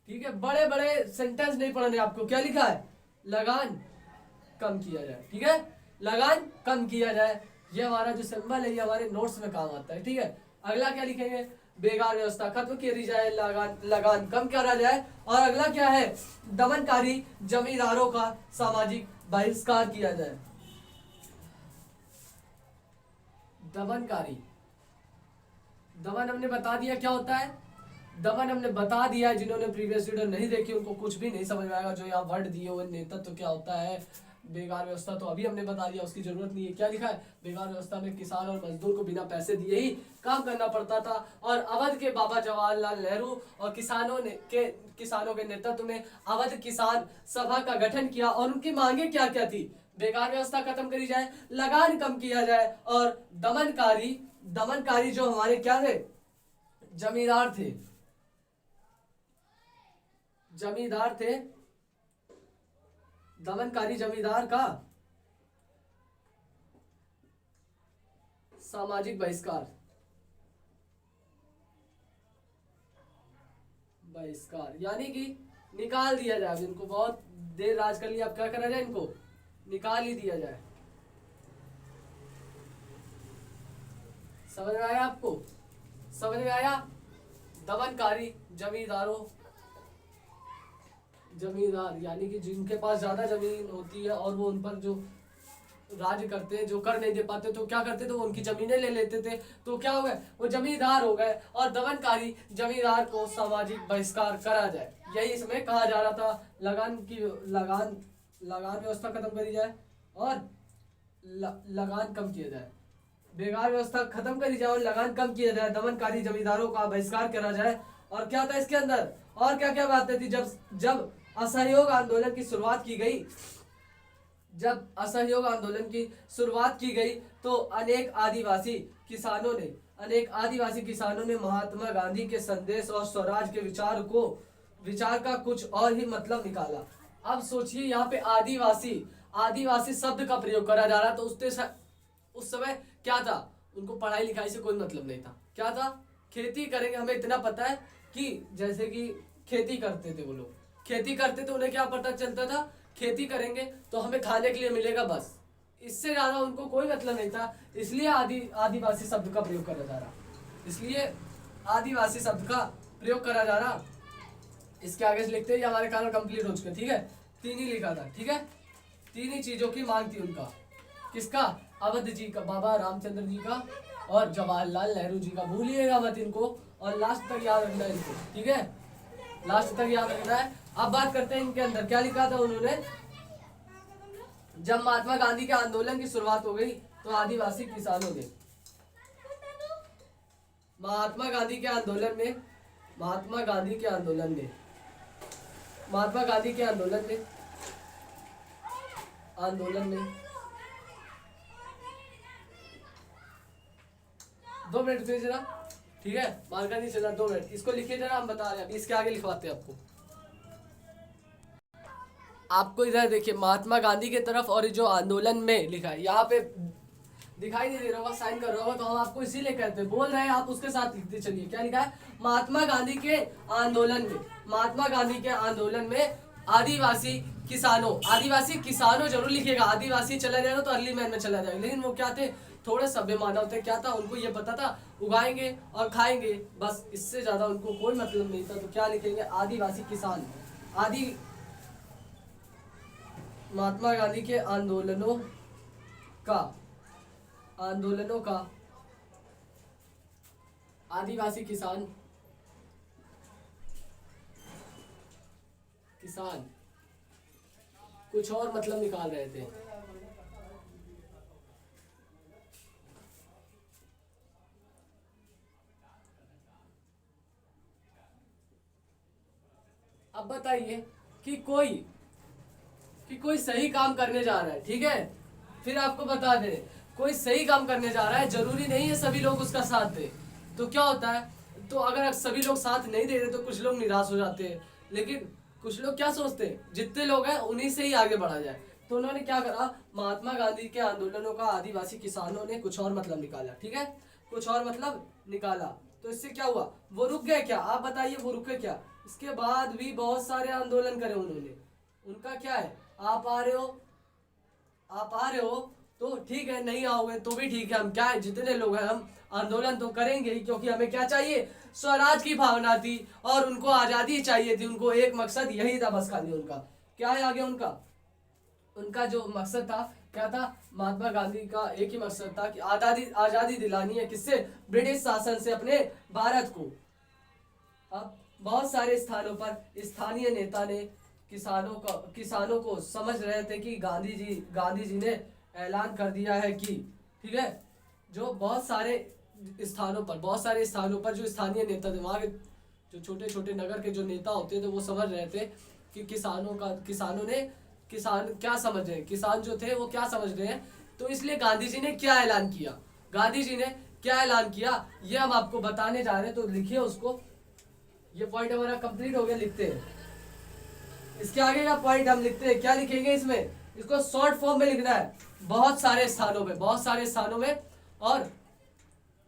ठीक है, बड़े बड़े सेंटेंस नहीं पढ़ने आपको। क्या लिखा है? लगान कम किया जाए। ठीक है, लगान कम किया जाए, ये हमारा जो सिंबल है ये हमारे नोट्स में काम आता है। ठीक है, अगला क्या लिखेंगे? बेगार व्यवस्था खत्म करी जाए, लगान लगान कम करा जाए। और अगला क्या है? दमनकारी जमींदारों का सामाजिक बहिष्कार किया जाए। दमनकारी, दमन हमने बता दिया क्या होता है, दमन हमने बता दिया है। जिन्होंने प्रीवियस वीडियो नहीं देखी उनको कुछ भी नहीं समझ में आएगा। जो यहाँ वर्ड दिए हुए नेतृत्व क्या होता है, बेगार व्यवस्था तो अभी हमने बता दिया, उसकी जरूरत नहीं है। क्या लिखा है? बेगार व्यवस्था में किसान और मजदूर को बिना पैसे दिए ही काम करना पड़ता था। और अवध के बाबा जवाहरलाल नेहरू और किसानों के नेतृत्व में अवध किसान सभा का गठन किया। और उनकी मांगे क्या क्या थी? बेकार व्यवस्था खत्म करी जाए, लगान कम किया जाए, और दमनकारी दमनकारी जो हमारे क्या थे? जमींदार थे, जमींदार थे, दमनकारी जमींदार का सामाजिक बहिष्कार, बहिष्कार यानी कि निकाल दिया जाए। इनको बहुत देर राज कर लिया, अब क्या करा जाए? इनको निकाल ही दिया जाए। समझ में आया आपको? समझ में आया? दमनकारी जमींदारों, जमींदार यानी कि जिनके पास ज्यादा जमीन होती है और वो उन पर जो राज करते हैं, जो कर नहीं दे पाते तो क्या करते थे? वो उनकी जमीनें ले लेते थे। तो क्या हो गए? वो जमींदार हो गए। और दमनकारी जमींदार को सामाजिक बहिष्कार करा जाए, यही इसमें कहा जा रहा था। लगान लगान व्यवस्था खत्म करी जाए और लगान कम किया जाए, बेकार व्यवस्था खत्म करी जाए और लगान कम किया जाए, दमनकारी जमींदारों का बहिष्कार करा जाए। और क्या था इसके अंदर? और क्या क्या बातें थी? जब जब असहयोग आंदोलन की शुरुआत की गई, जब असहयोग आंदोलन की शुरुआत की गई तो अनेक आदिवासी किसानों ने महात्मा गांधी के संदेश और स्वराज के विचार का कुछ और ही मतलब निकाला। अब सोचिए यहाँ पे आदिवासी आदिवासी शब्द का प्रयोग करा जा रहा, तो उस समय क्या था? उनको पढ़ाई लिखाई से कोई मतलब नहीं था। क्या था? खेती करेंगे, हमें इतना पता है कि जैसे कि खेती करते थे वो लोग, खेती करते थे, उन्हें क्या पता चलता था? खेती करेंगे तो हमें खाने के लिए मिलेगा, बस। इससे ज्यादा उनको कोई मतलब नहीं था। इसलिए आदिवासी शब्द का प्रयोग करा जा रहा, इसलिए आदिवासी शब्द का प्रयोग करा जा रहा। इसके आगे से लिखते हैं, ये हमारे कारण कंप्लीट हो चुके। ठीक है, 3 ही लिखा था। ठीक है, 3 ही चीजों की मांग थी उनका। किसका? अवध जी का, बाबा रामचंद्र जी का और जवाहरलाल नेहरू जी का। भूलिएगा मत इनको, और लास्ट तक याद रखना है इनको। ठीक है, लास्ट तक याद रखना है। अब बात करते हैं इनके अंदर क्या लिखा था उन्होंने। जब महात्मा गांधी के आंदोलन की शुरुआत हो गई तो आदिवासी किसानों ने महात्मा गांधी के आंदोलन में महात्मा गांधी के आंदोलन में आंदोलन में 2 मिनट रुकिए जरा। ठीक है, मार्कर नहीं चला, 2 मिनट। इसको लिखिए जरा, हम बता रहे हैं। अभी इसके आगे लिखवाते हैं आपको इधर देखिए, महात्मा गांधी की तरफ और जो आंदोलन में लिखा है, यहाँ पे दिखाई नहीं दे रहा होगा, साइन कर रहा होगा, तो हम आपको इसीलिए कहते हैं, बोल रहे हैं, आप उसके साथ लिखते चलिए। क्या लिखा है? महात्मा गांधी के आंदोलन में आदिवासी किसानों जरूर लिखिएगा। आदिवासी चला जाएगा तो अर्ली मैन में चला जाएगा, लेकिन वो क्या थे? थोड़े सभ्य मानव थे। क्या था? उनको ये पता था उगाएंगे और खाएंगे, बस। इससे ज्यादा उनको कोई मतलब नहीं था। तो क्या लिखेंगे? आदिवासी किसान। महात्मा गांधी के आंदोलनों का आदिवासी किसान किसान कुछ और मतलब निकाल रहे थे। अब बताइए कि कोई सही काम करने जा रहा है, ठीक है, फिर आपको बता दे, कोई सही काम करने जा रहा है, जरूरी नहीं है सभी लोग उसका साथ दे। तो क्या होता है, तो अगर सभी लोग साथ नहीं दे रहे तो कुछ लोग निराश हो जाते हैं, लेकिन कुछ लोग क्या सोचते हैं, जितने लोग हैं उन्हीं से ही आगे बढ़ा जाए। तो उन्होंने क्या करा, महात्मा गांधी के आंदोलनों का आदिवासी किसानों ने कुछ और मतलब निकाला, ठीक है, कुछ और मतलब निकाला। तो इससे क्या हुआ, वो रुक गए क्या, आप बताइए, वो रुके क्या? इसके बाद भी बहुत सारे आंदोलन करे उन्होंने। उनका क्या है, आप आ रहे हो तो ठीक है, नहीं आओगे तो भी ठीक है, हम क्या है, जितने लोग हैं हम आंदोलन तो करेंगे ही, क्योंकि हमें क्या चाहिए, स्वराज की भावना थी और उनको आज़ादी चाहिए थी। उनको एक मकसद यही था बस, खाली उनका क्या है आगे, उनका जो मकसद था क्या था, महात्मा गांधी का एक ही मकसद था कि आज़ादी दिलानी है, किससे, ब्रिटिश शासन से अपने भारत को। अब बहुत सारे स्थानों पर स्थानीय नेता ने किसानों को समझ रहे थे कि गांधी जी ने ऐलान कर दिया है कि, ठीक है, जो बहुत सारे स्थानों पर जो स्थानीय नेता थे, वहाँ के जो छोटे छोटे नगर के जो नेता होते थे, वो समझ रहे थे कि किसान क्या समझ रहे हैं, किसान जो थे वो क्या समझ रहे हैं। तो इसलिए गांधी जी ने क्या ऐलान किया, ये हम आपको बताने जा रहे हैं। तो लिखिए उसको, ये पॉइंट हमारा कंप्लीट हो गया, लिखते हैं। इसके आगे का पॉइंट हम लिखते हैं, क्या लिखेंगे इसमें, इसको शॉर्ट फॉर्म में लिखना है, बहुत सारे स्थानों में। और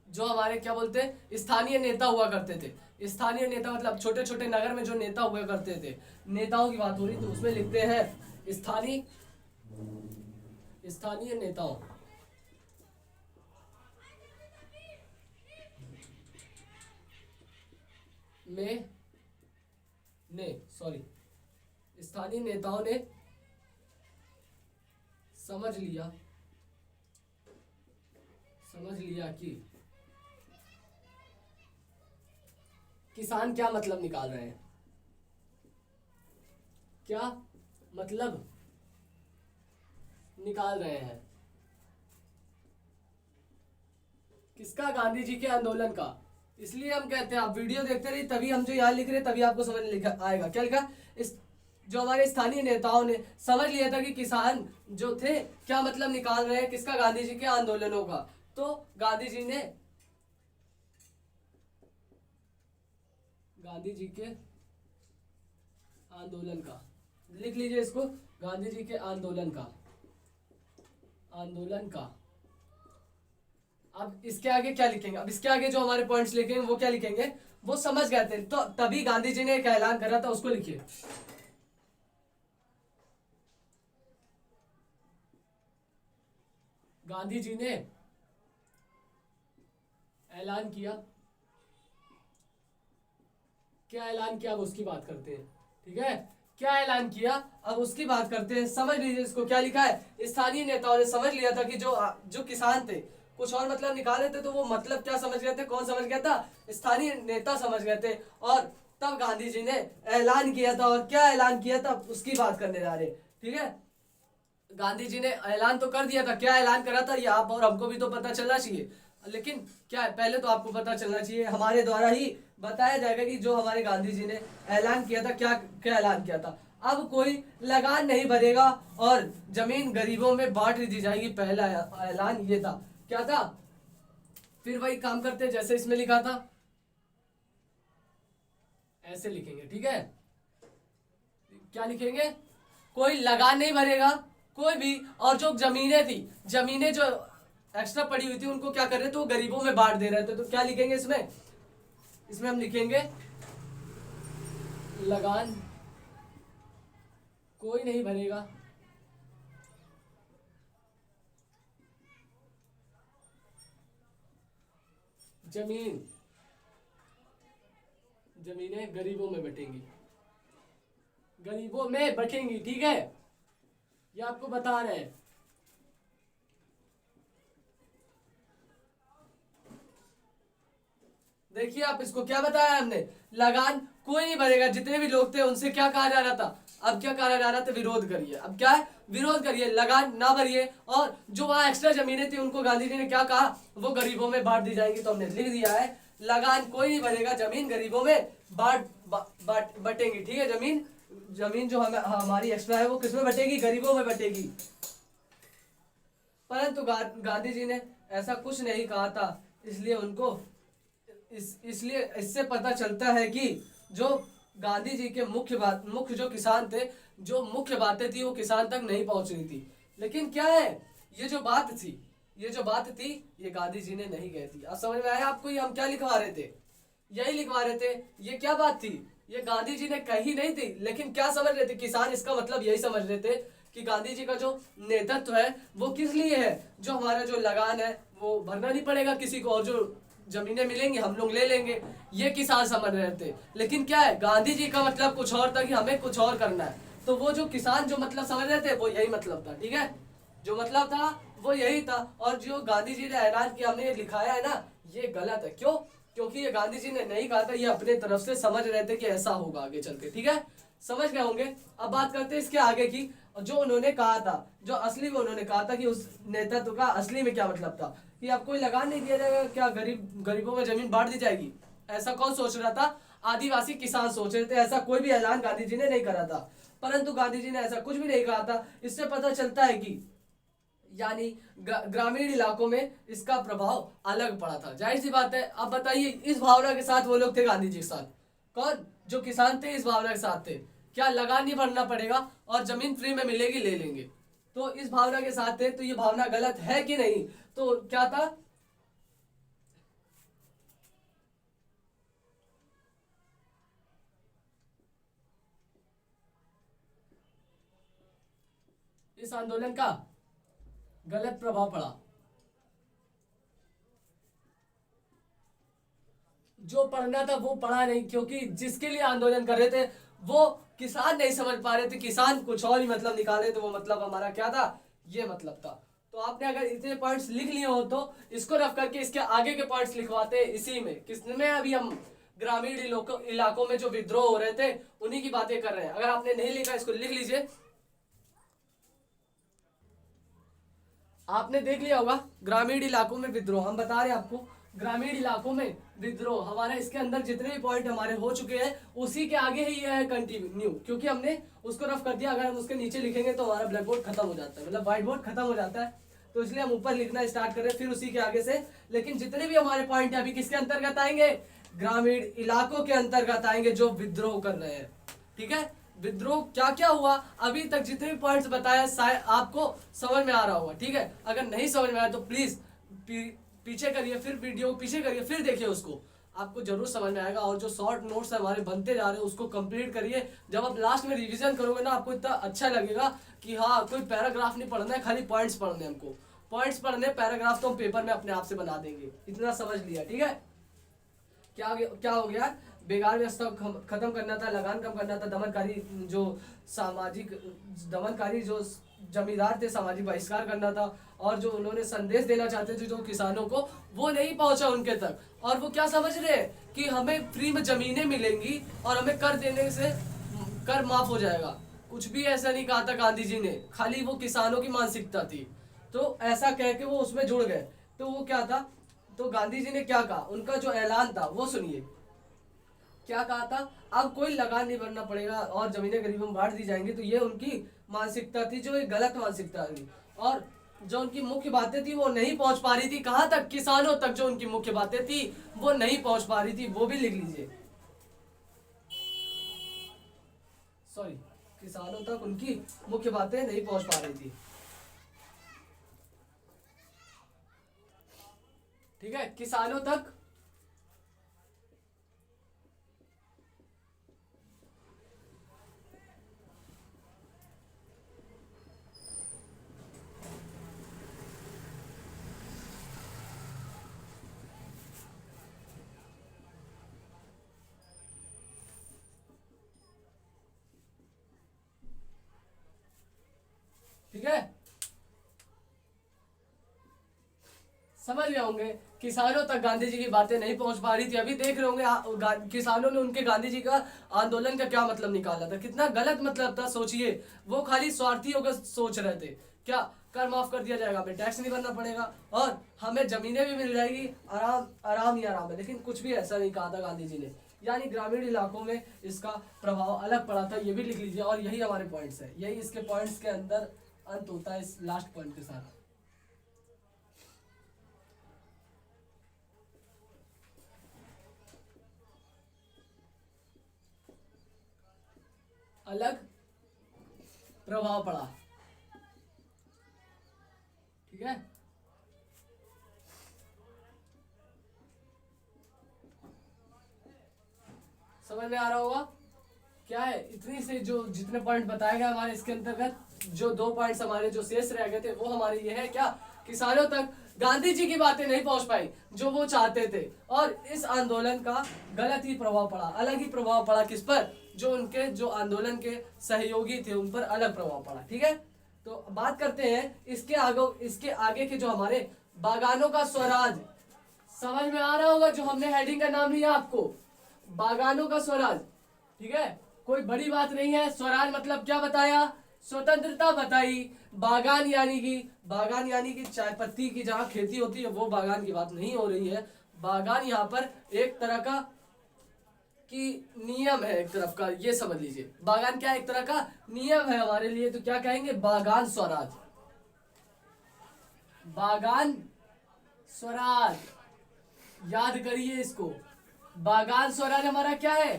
जो हमारे क्या बोलते हैं, स्थानीय नेता हुआ करते थे, स्थानीय नेता मतलब छोटे छोटे नगर में जो नेता हुआ करते थे, नेताओं की बात हो रही, तो उसमें लिखते हैं स्थानीय नेताओं स्थानीय नेताओं ने समझ लिया कि किसान क्या मतलब निकाल रहे हैं, क्या मतलब निकाल रहे हैं, किसका, गांधी जी के आंदोलन का। इसलिए हम कहते हैं, आप वीडियो देखते रहिए, तभी हम जो यहाँ लिख रहे हैं तभी आपको समझ लिखा आएगा। क्या लिखा, इस जो हमारे स्थानीय नेताओं ने समझ लिया था कि किसान जो थे क्या मतलब निकाल रहे हैं, किसका, गांधी जी के आंदोलनों का। तो गांधी जी के आंदोलन का, लिख लीजिए इसको, गांधी जी के आंदोलन का। अब इसके आगे क्या लिखेंगे, अब इसके आगे जो हमारे पॉइंट्स लिखेंगे वो क्या लिखेंगे, वो समझ गए थे, तो तभी गांधी जी ने एक ऐलान करा था, उसको लिखिए। गांधी जी ने ऐलान किया, क्या ऐलान किया, अब उसकी बात करते हैं, ठीक है, क्या ऐलान किया, अब उसकी बात करते हैं। समझ लीजिए इसको, क्या लिखा है, स्थानीय नेताओं ने समझ लिया था कि जो किसान थे कुछ और मतलब निकाले थे, तो वो मतलब क्या समझ गए थे, कौन समझ गया था, स्थानीय नेता समझ गए थे। और तब गांधी जी ने ऐलान किया था, और क्या ऐलान किया था उसकी बात करने जा रहे, ठीक है। गांधी जी ने ऐलान तो कर दिया था, क्या ऐलान करा था ये आप और हमको भी तो पता चलना चाहिए, लेकिन क्या है, पहले तो आपको पता चलना चाहिए, हमारे द्वारा ही बताया जाएगा कि जो हमारे गांधी जी ने ऐलान किया था, क्या क्या ऐलान किया था। अब कोई लगान नहीं भरेगा और जमीन गरीबों में बांट दी जाएगी, पहला ऐलान ये था। क्या था, फिर वही काम करते जैसे इसमें लिखा था, ऐसे लिखेंगे, ठीक है, क्या लिखेंगे, कोई लगान नहीं भरेगा कोई भी, और जो जमीनें जो एक्स्ट्रा पड़ी हुई थी उनको क्या कर रहे थे, वो गरीबों में बांट दे रहे थे। तो क्या लिखेंगे इसमें हम लिखेंगे, लगान कोई नहीं भरेगा, जमीनें गरीबों में बटेंगी, ठीक है, ये आपको बता रहे हैं। देखिए आप इसको क्या बताया हमने, लगान कोई नहीं भरेगा, जितने भी लोग थे उनसे क्या कहा जा रहा था, अब क्या कहा जा रहा था, विरोध करिए। अब क्या है, विरोध करिए, लगान ना भरिए। और जो वहां एक्स्ट्रा जमीनें थी उनको गांधी जी ने क्या कहा, वो गरीबों में बांट दी जाएंगी। तो हमने लिख दिया है लगान कोई नहीं भरेगा, जमीन गरीबों में बटेंगी। ठीक है, जमीन जमीन जो हमारी एक्स्ट्रा है वो किसमें बटेगी, गरीबों में बटेगी। परंतु गांधी जी ने ऐसा कुछ नहीं कहा था, इसलिए उनको इसलिए इससे पता चलता है कि जो गांधी जी के मुख्य जो किसान थे, जो मुख्य बातें थी वो किसान तक नहीं पहुंच रही थी। लेकिन क्या है, ये जो बात थी, ये जो बात थी ये गांधी जी ने नहीं कही थी। अब समझ में आया आपको, ये हम क्या लिखवा रहे थे, यही लिखवा रहे थे। ये क्या बात थी, ये गांधी जी ने कही नहीं थी, लेकिन क्या समझ रहे थे किसान, इसका मतलब यही समझ रहे थे कि गांधी जी का जो नेतृत्व है वो किस लिए है, जो हमारा जो लगान है वो भरना नहीं पड़ेगा किसी को, और जो जमीनें मिलेंगी हम लोग ले लेंगे, ये किसान समझ रहे थे। लेकिन क्या है, गांधी जी का मतलब कुछ और था कि हमें कुछ और करना है। तो वो जो किसान जो मतलब समझ रहे थे वो यही मतलब था। ठीक है, जो मतलब था वो यही था। और जो गांधी जी ने ऐलान किया, हमने ये लिखाया है ना, ये गलत है। क्यों, क्योंकि ये गांधी जी ने नहीं कहा था, ये अपने तरफ से समझ रहे थे कि ऐसा होगा आगे चल के। ठीक है, समझ गए होंगे। अब बात करते हैं इसके आगे की, जो उन्होंने कहा था, जो असली में उन्होंने कहा था कि उस नेतृत्व का असली में क्या मतलब था, कि अब कोई लगान नहीं दिया जाएगा, क्या गरीबों में जमीन बांट दी जाएगी, ऐसा कौन सोच रहा था, आदिवासी किसान सोच रहे थे। ऐसा कोई भी ऐलान गांधी जी ने नहीं करा था। परंतु गांधी जी ने ऐसा कुछ भी नहीं कहा था। इससे पता चलता है कि यानी ग्रामीण इलाकों में इसका प्रभाव अलग पड़ा था। जाहिर सी बात है। अब बताइए, इस भावना के साथ वो लोग थे गांधी जी के साथ, कौन, जो किसान थे इस भावना के साथ थे, क्या लगान नहीं भरना पड़ेगा और जमीन फ्री में मिलेगी, ले लेंगे, तो इस भावना के साथ थे। तो ये भावना गलत है कि नहीं, तो क्या था, इस आंदोलन का गलत प्रभाव पड़ा। जो पढ़ना था वो पढ़ा नहीं, क्योंकि जिसके लिए आंदोलन कर रहे थे वो किसान नहीं समझ पा रहे थे, किसान कुछ और ही मतलब निकाल रहे थे। वो मतलब हमारा क्या था, ये मतलब था। तो आपने अगर इतने पॉइंट्स लिख लिए हो तो इसको रफ करके इसके आगे के पॉइंट्स लिखवाते इसी में, किसमें, अभी हम ग्रामीण इलाकों में जो विद्रोह हो रहे थे उन्हीं की बातें कर रहे हैं। अगर आपने नहीं लिखा इसको लिख लीजिए। आपने देख लिया होगा ग्रामीण इलाकों में विद्रोह, हम बता रहे हैं आपको, ग्रामीण इलाकों में विद्रोह हमारा, इसके अंदर जितने भी पॉइंट हमारे हो चुके हैं उसी के आगे ही ये है कंटिन्यू, क्योंकि हमने उसको रफ कर दिया। अगर हम उसके नीचे लिखेंगे तो हमारा ब्लैक बोर्ड खत्म हो जाता है, मतलब व्हाइट बोर्ड खत्म हो जाता है। तो इसलिए हम ऊपर लिखना स्टार्ट करें फिर उसी के आगे से। लेकिन जितने भी हमारे पॉइंट है अभी किसके अंतर्गत आएंगे, ग्रामीण इलाकों के अंतर्गत आएंगे जो विद्रोह कर रहे हैं। ठीक है, विद्रोह क्या क्या हुआ, अभी तक जितने भी पॉइंट्स बताया शायद आपको समझ में आ रहा होगा। ठीक है, अगर नहीं समझ में आया तो प्लीज पीछे करिए, फिर वीडियो पीछे करिए, फिर देखिए उसको, आपको जरूर समझ में आएगा। और जो शॉर्ट नोट्स हमारे बनते जा रहे हैं उसको कंप्लीट करिए। जब आप लास्ट में रिवीजन करोगे ना, आपको इतना अच्छा लगेगा कि हाँ, कोई पैराग्राफ नहीं पढ़ना है, खाली पॉइंट्स पढ़ने हमको, पॉइंट्स पढ़ने, पैराग्राफ तो हम पेपर में अपने आप से बना देंगे। इतना समझ लिया। ठीक है, क्या हो गया, बेकार व्यवस्था खत्म करना था, लगान कम करना था, दमनकारी जो सामाजिक दमनकारी जो जमींदार थे सामाजिक बहिष्कार करना था, और जो उन्होंने संदेश देना चाहते थे जो किसानों को, वो नहीं पहुंचा उनके तक। और वो क्या समझ रहे हैं कि हमें फ्री में जमीनें मिलेंगी और हमें कर देने से कर माफ हो जाएगा। कुछ भी ऐसा नहीं कहा था गांधी जी ने, खाली वो किसानों की मानसिकता थी। तो ऐसा कह के वो उसमें जुड़ गए। तो वो क्या था, तो गांधी जी ने क्या कहा, उनका जो ऐलान था वो सुनिए, क्या कहा था, अब कोई लगान नहीं भरना पड़ेगा और जमीनें गरीबों में बांट दी जाएंगी। तो ये उनकी मानसिकता थी, जो एक गलत मानसिकता थी। और जो उनकी मुख्य बातें थी वो नहीं पहुंच पा रही थी, कहां तक, किसानों तक जो उनकी मुख्य बातें थी वो नहीं पहुंच पा रही थी। वो भी लिख लीजिए, सॉरी, किसानों तक उनकी मुख्य बातें नहीं पहुंच पा रही थी। ठीक है, किसानों तक, ठीक है, समझ गए होंगे। किसानों तक गांधी जी की बातें नहीं पहुंच पा रही थी। अभी देख रहे होंगे किसानों ने उनके गांधी जी का आंदोलन का क्या मतलब निकाला था, कितना गलत मतलब था। सोचिए, वो खाली स्वार्थी होकर सोच रहे थे क्या कर माफ कर दिया जाएगा, हमें टैक्स नहीं भरना पड़ेगा और हमें जमीनें भी मिल जाएगी, आराम आराम ही आराम है। लेकिन कुछ भी ऐसा नहीं कहा था गांधी जी ने। यानी ग्रामीण इलाकों में इसका प्रभाव अलग पड़ा था, ये भी लिख लीजिए। और यही हमारे पॉइंट्स है, यही इसके पॉइंट्स के अंदर अंत होता है इस लास्ट पॉइंट के साथ। अलग प्रभाव पड़ा, ठीक है। समझ में आ रहा होगा क्या है। इतनी से जो जितने पॉइंट बताए गए हमारे इसके अंतर्गत, जो 2 पॉइंट्स हमारे जो शेष रह गए थे वो हमारे ये है क्या, किसानों तक गांधी जी की बातें नहीं पहुंच पाई जो वो चाहते थे, और इस आंदोलन का गलत ही प्रभाव पड़ा, अलग ही प्रभाव पड़ा। किस पर, जो उनके जो आंदोलन के सहयोगी थे उन पर अलग प्रभाव पड़ा, ठीक है। तो बात करते हैं इसके आगे के जो हमारे बागानों का स्वराज। समझ में आ रहा होगा जो हमने हेडिंग का नाम लिया आपको, बागानों का स्वराज, ठीक है। कोई बड़ी बात नहीं है। स्वराज मतलब क्या बताया, स्वतंत्रता बताई। बागान यानी कि चाय पत्ती की जहाँ खेती होती है वो बागान की बात नहीं हो रही है। बागान यहाँ पर एक तरह का कि नियम है, एक तरफ का, ये समझ लीजिए। बागान क्या है, एक तरह का नियम है हमारे लिए। तो क्या कहेंगे, बागान स्वराज, बागान स्वराज, याद करिए इसको। बागान स्वराज हमारा क्या है,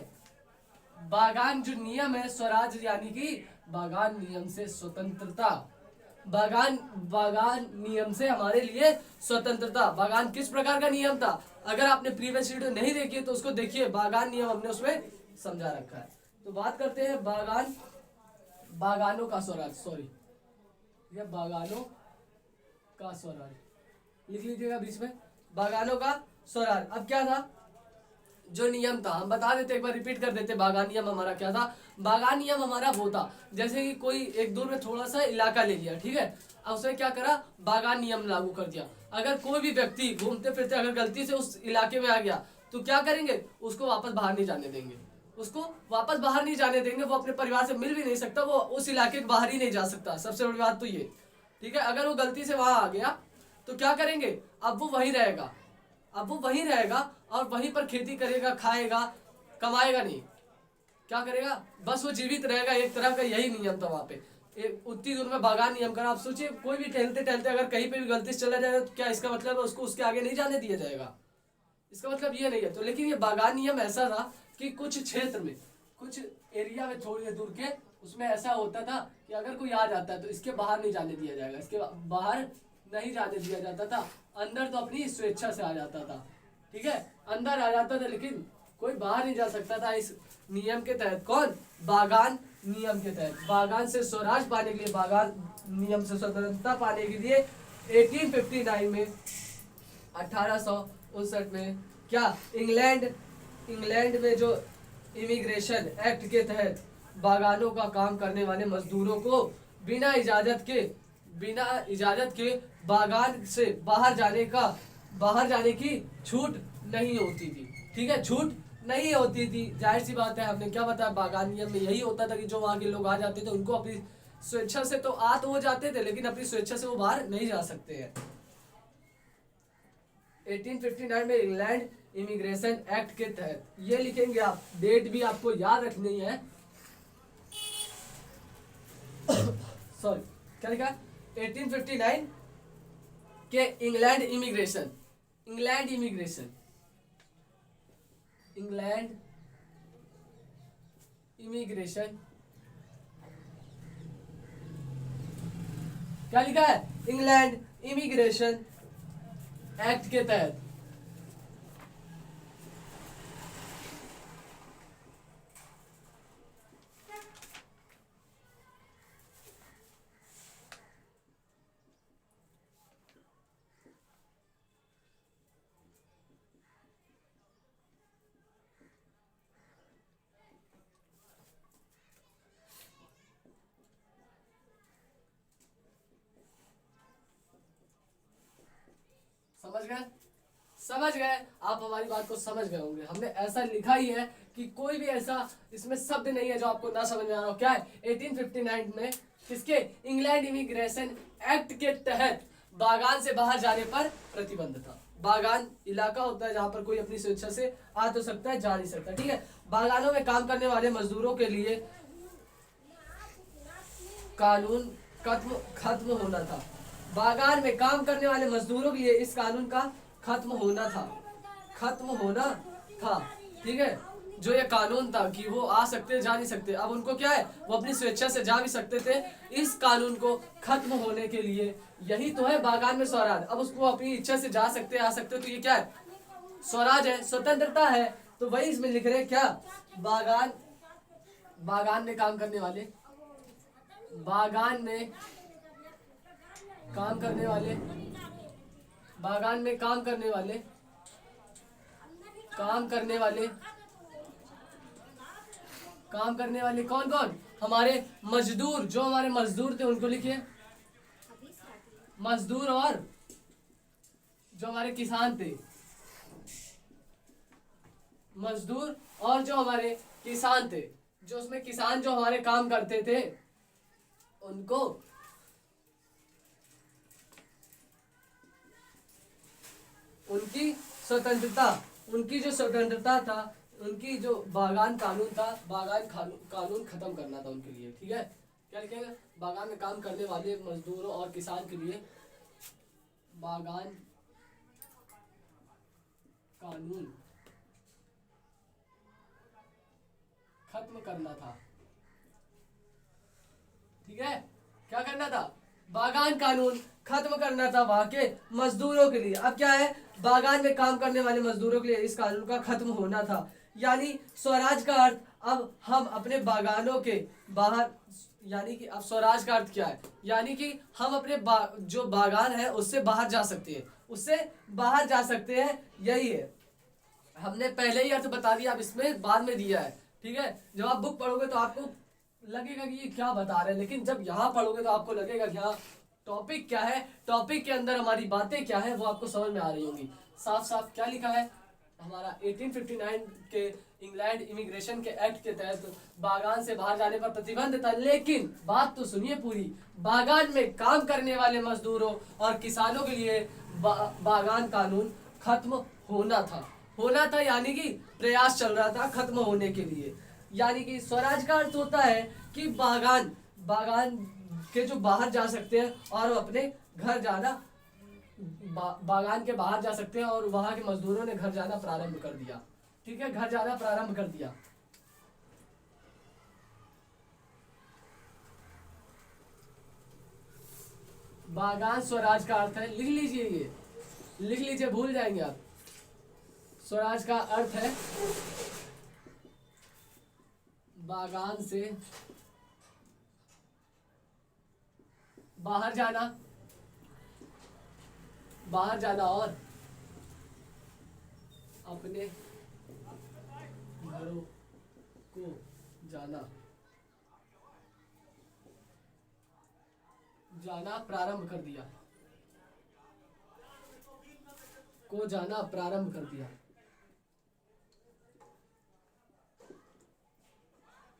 बागान जो नियम है, स्वराज यानी कि बागान नियम से स्वतंत्रता। बागान बागान नियम से हमारे लिए स्वतंत्रता। बागान किस प्रकार का नियम था, अगर आपने प्रीवियस वीडियो नहीं देखी है तो उसको देखिए, बागान नियम हमने उसमें समझा रखा है। तो बात करते हैं बागानों का स्वराज, सॉरी, ये बागानों का स्वराज लिख लीजिएगा बीच में, बागानों का स्वराज। अब क्या था जो नियम था, हम बता देते, एक बार रिपीट कर देते। बागान नियम हमारा क्या था, बागान नियम हमारा वो था जैसे कि कोई एक दूर में थोड़ा सा इलाका ले लिया, ठीक है। अब उसने क्या करा, बागान नियम लागू कर दिया। अगर कोई भी व्यक्ति घूमते फिरते अगर गलती से उस इलाके में आ गया तो क्या करेंगे, उसको वापस बाहर नहीं जाने देंगे, उसको वापस बाहर नहीं जाने देंगे। वो अपने परिवार से मिल भी नहीं सकता, वो उस इलाके के बाहर ही नहीं जा सकता। सबसे बड़ी बात तो ये, ठीक है। अगर वो गलती से वहां आ गया तो क्या करेंगे, अब वो वहीं रहेगा, अब वो वहीं रहेगा और वहीं पर खेती करेगा, खाएगा, कमाएगा नहीं, क्या करेगा, बस वो जीवित रहेगा। एक तरह का यही नियम था वहां पे, उतनी दूर में बागान नियम करा। आप सोचिए, कोई भी टहलते टहलते अगर कहीं पे भी गलती से चला जाएगा तो क्या इसका मतलब है उसको उसके आगे नहीं जाने दिया जाएगा, इसका मतलब ये नहीं है। तो लेकिन ये बागान नियम ऐसा था कि कुछ क्षेत्र में, कुछ एरिया में थोड़ी दूर के उसमें ऐसा होता था कि अगर कोई आ जाता है तो इसके बाहर नहीं जाने दिया जाएगा, इसके बाहर नहीं जाने दिया जाता था। अंदर तो अपनी स्वेच्छा से आ जाता था, ठीक है, अंदर आ जाता था, लेकिन कोई बाहर नहीं जा सकता था इस नियम के तहत। कौन, बागान नियम के तहत। बागान से स्वराज पाने के लिए, बागान नियम से स्वतंत्रता पाने के लिए 1859 में, 1859 में क्या, इंग्लैंड में जो इमिग्रेशन एक्ट के तहत बागानों का काम करने वाले मजदूरों को बिना इजाजत के बागान से बाहर जाने की छूट नहीं होती थी, ठीक है, छूट नहीं होती थी। जाहिर सी बात है, हमने क्या बताया, बागान नियम में यही होता था कि जो वहां के लोग आ जाते थे उनको अपनी स्वेच्छा से तो आ तो वो जाते थे, लेकिन अपनी स्वेच्छा से वो बाहर नहीं जा सकते हैं। 1859 में इंग्लैंड इमिग्रेशन एक्ट के तहत, ये लिखेंगे आप, डेट भी आपको याद रखनी है। सॉरी, क्या लिखा, 1859 के इंग्लैंड इमिग्रेशन क्या लिखा है, इंग्लैंड इमिग्रेशन एक्ट के तहत। समझ समझ गए? समझ गए? आप हमारी बात को समझ गए होंगे। हमने ऐसा लिखा ही है कि कोई भी ऐसा इसमें शब्द नहीं है जो आपको ना समझ में आ रहा हो। क्या है? 1859 में किसके? इंग्लैंड इमिग्रेशन एक्ट के तहत बागान से बाहर जाने पर प्रतिबंध था। बागान इलाका होता है जहां पर कोई अपनी स्वेच्छा से आ तो सकता है, जा नहीं सकता। ठीक है, बागानों में काम करने वाले मजदूरों के लिए कानून खत्म होना था। बागान में काम करने वाले मजदूरों के लिए इस कानून का खत्म होना था। ठीक है, जो ये कानून था कि वो आ सकते जा नहीं सकते, अब उनको क्या है, वो अपनी स्वेच्छा से जा भी सकते थे। इस कानून को खत्म होने के लिए, यही तो है बागान में स्वराज। अब उसको अपनी इच्छा से जा सकते आ सकते, तो ये क्या है? स्वराज है, स्वतंत्रता है। तो वही इसमें लिख रहे हैं क्या? बागान में काम करने वाले, बागान में काम करने वाले, बागान में काम करने वाले, काम करने वाले कौन कौन? हमारे मजदूर, जो हमारे मजदूर थे उनको लिखिए, मजदूर, और जो हमारे किसान थे, मजदूर और जो हमारे किसान थे, जो उसमें किसान जो हमारे काम करते थे उनको उनकी जो स्वतंत्रता था, उनकी जो बागान कानून था, कानून खत्म करना था उनके लिए। ठीक है, क्या लिखेंगे? बागान में काम करने वाले मजदूरों और किसान के लिए बागान कानून खत्म करना था। ठीक है, क्या करना था? बागान कानून खत्म करना था वहां के मजदूरों के लिए। अब क्या है? बागान में काम करने वाले मजदूरों के लिए इस कानून का खत्म होना था। यानी स्वराज का अर्थ, अब हम अपने बागानों के बाहर, यानी कि अब स्वराज का अर्थ क्या है? यानी कि हम अपने जो बागान है उससे बाहर जा सकते हैं, यही है। हमने पहले ही अर्थ बता दिया, अब इसमें बाद में दिया है। ठीक है, जब आप बुक पढ़ोगे तो आपको लगेगा कि ये क्या बता रहे हैं, लेकिन जब यहाँ पढ़ोगे तो आपको लगेगा कि हाँ, टॉपिक क्या है, टॉपिक के अंदर हमारी बातें क्या है, वो आपको समझ में आ रही होंगी। साफ साफ क्या लिखा है हमारा 1859 के इंग्लैंड इमिग्रेशन के एक्ट के तहत बागान से बाहर जाने पर प्रतिबंध था। लेकिन बात तो सुनिए पूरी, बागान में काम करने वाले मजदूरों और किसानों के लिए बागान कानून खत्म होना था, यानी कि प्रयास चल रहा था खत्म होने के लिए। यानी कि स्वराज का अर्थ होता है कि बागान के जो बाहर जा सकते हैं और अपने घर जाना, बागान के बाहर जा सकते हैं, और वहां के मजदूरों ने घर जाना प्रारंभ कर दिया। ठीक है, घर जाना प्रारंभ कर दिया। बागान स्वराज का अर्थ है, लिख लीजिए, ये लिख लीजिए, भूल जाएंगे आप। स्वराज का अर्थ है बागान से बाहर जाना और अपने घरों को जाना प्रारंभ कर दिया।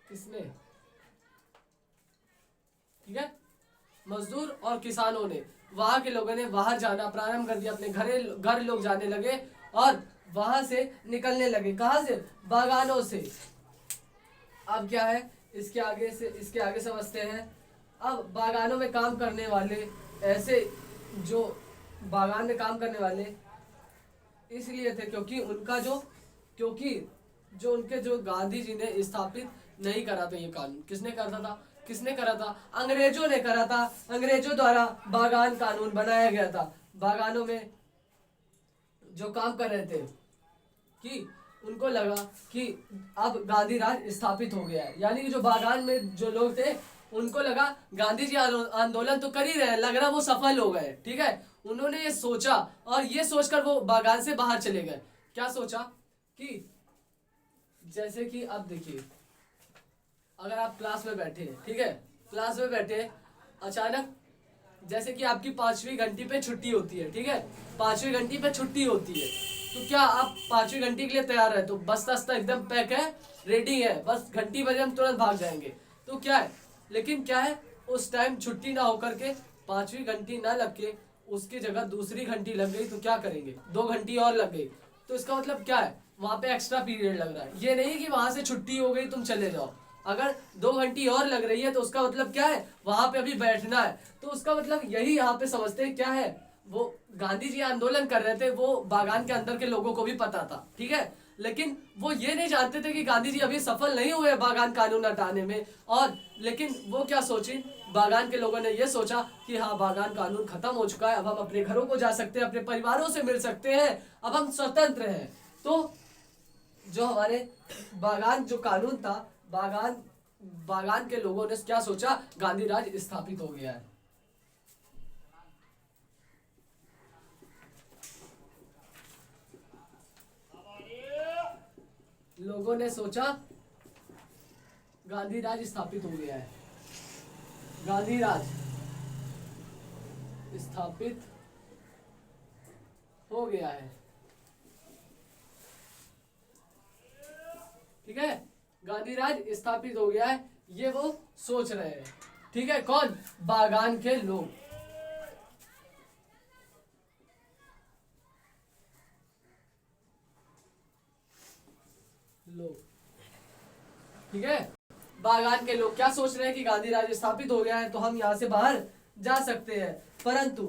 किसने? ठीक है, मजदूर और किसानों ने, वहां के लोगों ने बाहर जाना प्रारंभ कर दिया, अपने घर लोग जाने लगे और वहां से निकलने लगे। कहां से? बागानों से। अब क्या है, इसके आगे समझते हैं। अब बागानों में काम करने वाले, ऐसे जो बागान में काम करने वाले इसलिए थे क्योंकि उनके जो गांधी जी ने स्थापित नहीं करा था ये कानून। किसने करा था? अंग्रेजों ने करा था। अंग्रेजों द्वारा बागान कानून बनाया गया था। बागानों में जो काम कर रहे थे कि उनको लगा कि अब गांधी राज स्थापित हो गया है, यानी कि जो बागान में जो लोग थे उनको लगा गांधी जी आंदोलन तो कर ही रहे हैं, लग रहा वो सफल हो गए। ठीक है, उन्होंने ये सोचा और ये सोचकर वो बागान से बाहर चले गए। क्या सोचा कि जैसे कि अब देखिए, अगर आप क्लास में बैठे हैं, ठीक है, क्लास में बैठे, अचानक जैसे कि आपकी 5वीं घंटी पे छुट्टी होती है, ठीक है, 5वीं घंटी पे छुट्टी होती है, तो क्या आप 5वीं घंटी के लिए तैयार है? तो बस रास्ता एकदम पैक है, रेडी है, बस घंटी बजे हम तुरंत भाग जाएंगे। तो क्या है, लेकिन क्या है, उस टाइम छुट्टी ना होकर के 5वीं घंटी ना लग के उसकी जगह दूसरी घंटी लग गई, तो क्या करेंगे? 2 घंटी और लग गई, तो इसका मतलब क्या है, वहां पे एक्स्ट्रा पीरियड लग रहा है। ये नहीं कि वहां से छुट्टी हो गई तुम चले जाओ, अगर 2 घंटी और लग रही है तो उसका मतलब क्या है, वहां पे अभी बैठना है। तो उसका मतलब यही यहाँ पे समझते हैं, क्या है, वो गांधी जी आंदोलन कर रहे थे, वो बागान के अंदर के लोगों को भी पता था, ठीक है, लेकिन वो ये नहीं जानते थे कि गांधी जी अभी सफल नहीं हुए बागान कानून हटाने में। और लेकिन वो क्या सोची, बागान के लोगों ने ये सोचा कि हाँ, बागान कानून खत्म हो चुका है, अब हम अपने घरों को जा सकते हैं, अपने परिवारों से मिल सकते हैं, अब हम स्वतंत्र हैं। तो जो हमारे बागान जो कानून था, बागान बागान के लोगों ने क्या सोचा, गांधी राज स्थापित हो गया है। लोगों ने सोचा गांधी राज स्थापित हो गया है, गांधी राज स्थापित हो गया है, ठीक है, गांधी राज स्थापित हो गया है, ये वो सोच रहे हैं, ठीक है, कौन? बागान के लोग। ठीक है, बागान के लोग क्या सोच रहे हैं कि गांधी राज स्थापित हो गया है तो हम यहाँ से बाहर जा सकते हैं, परंतु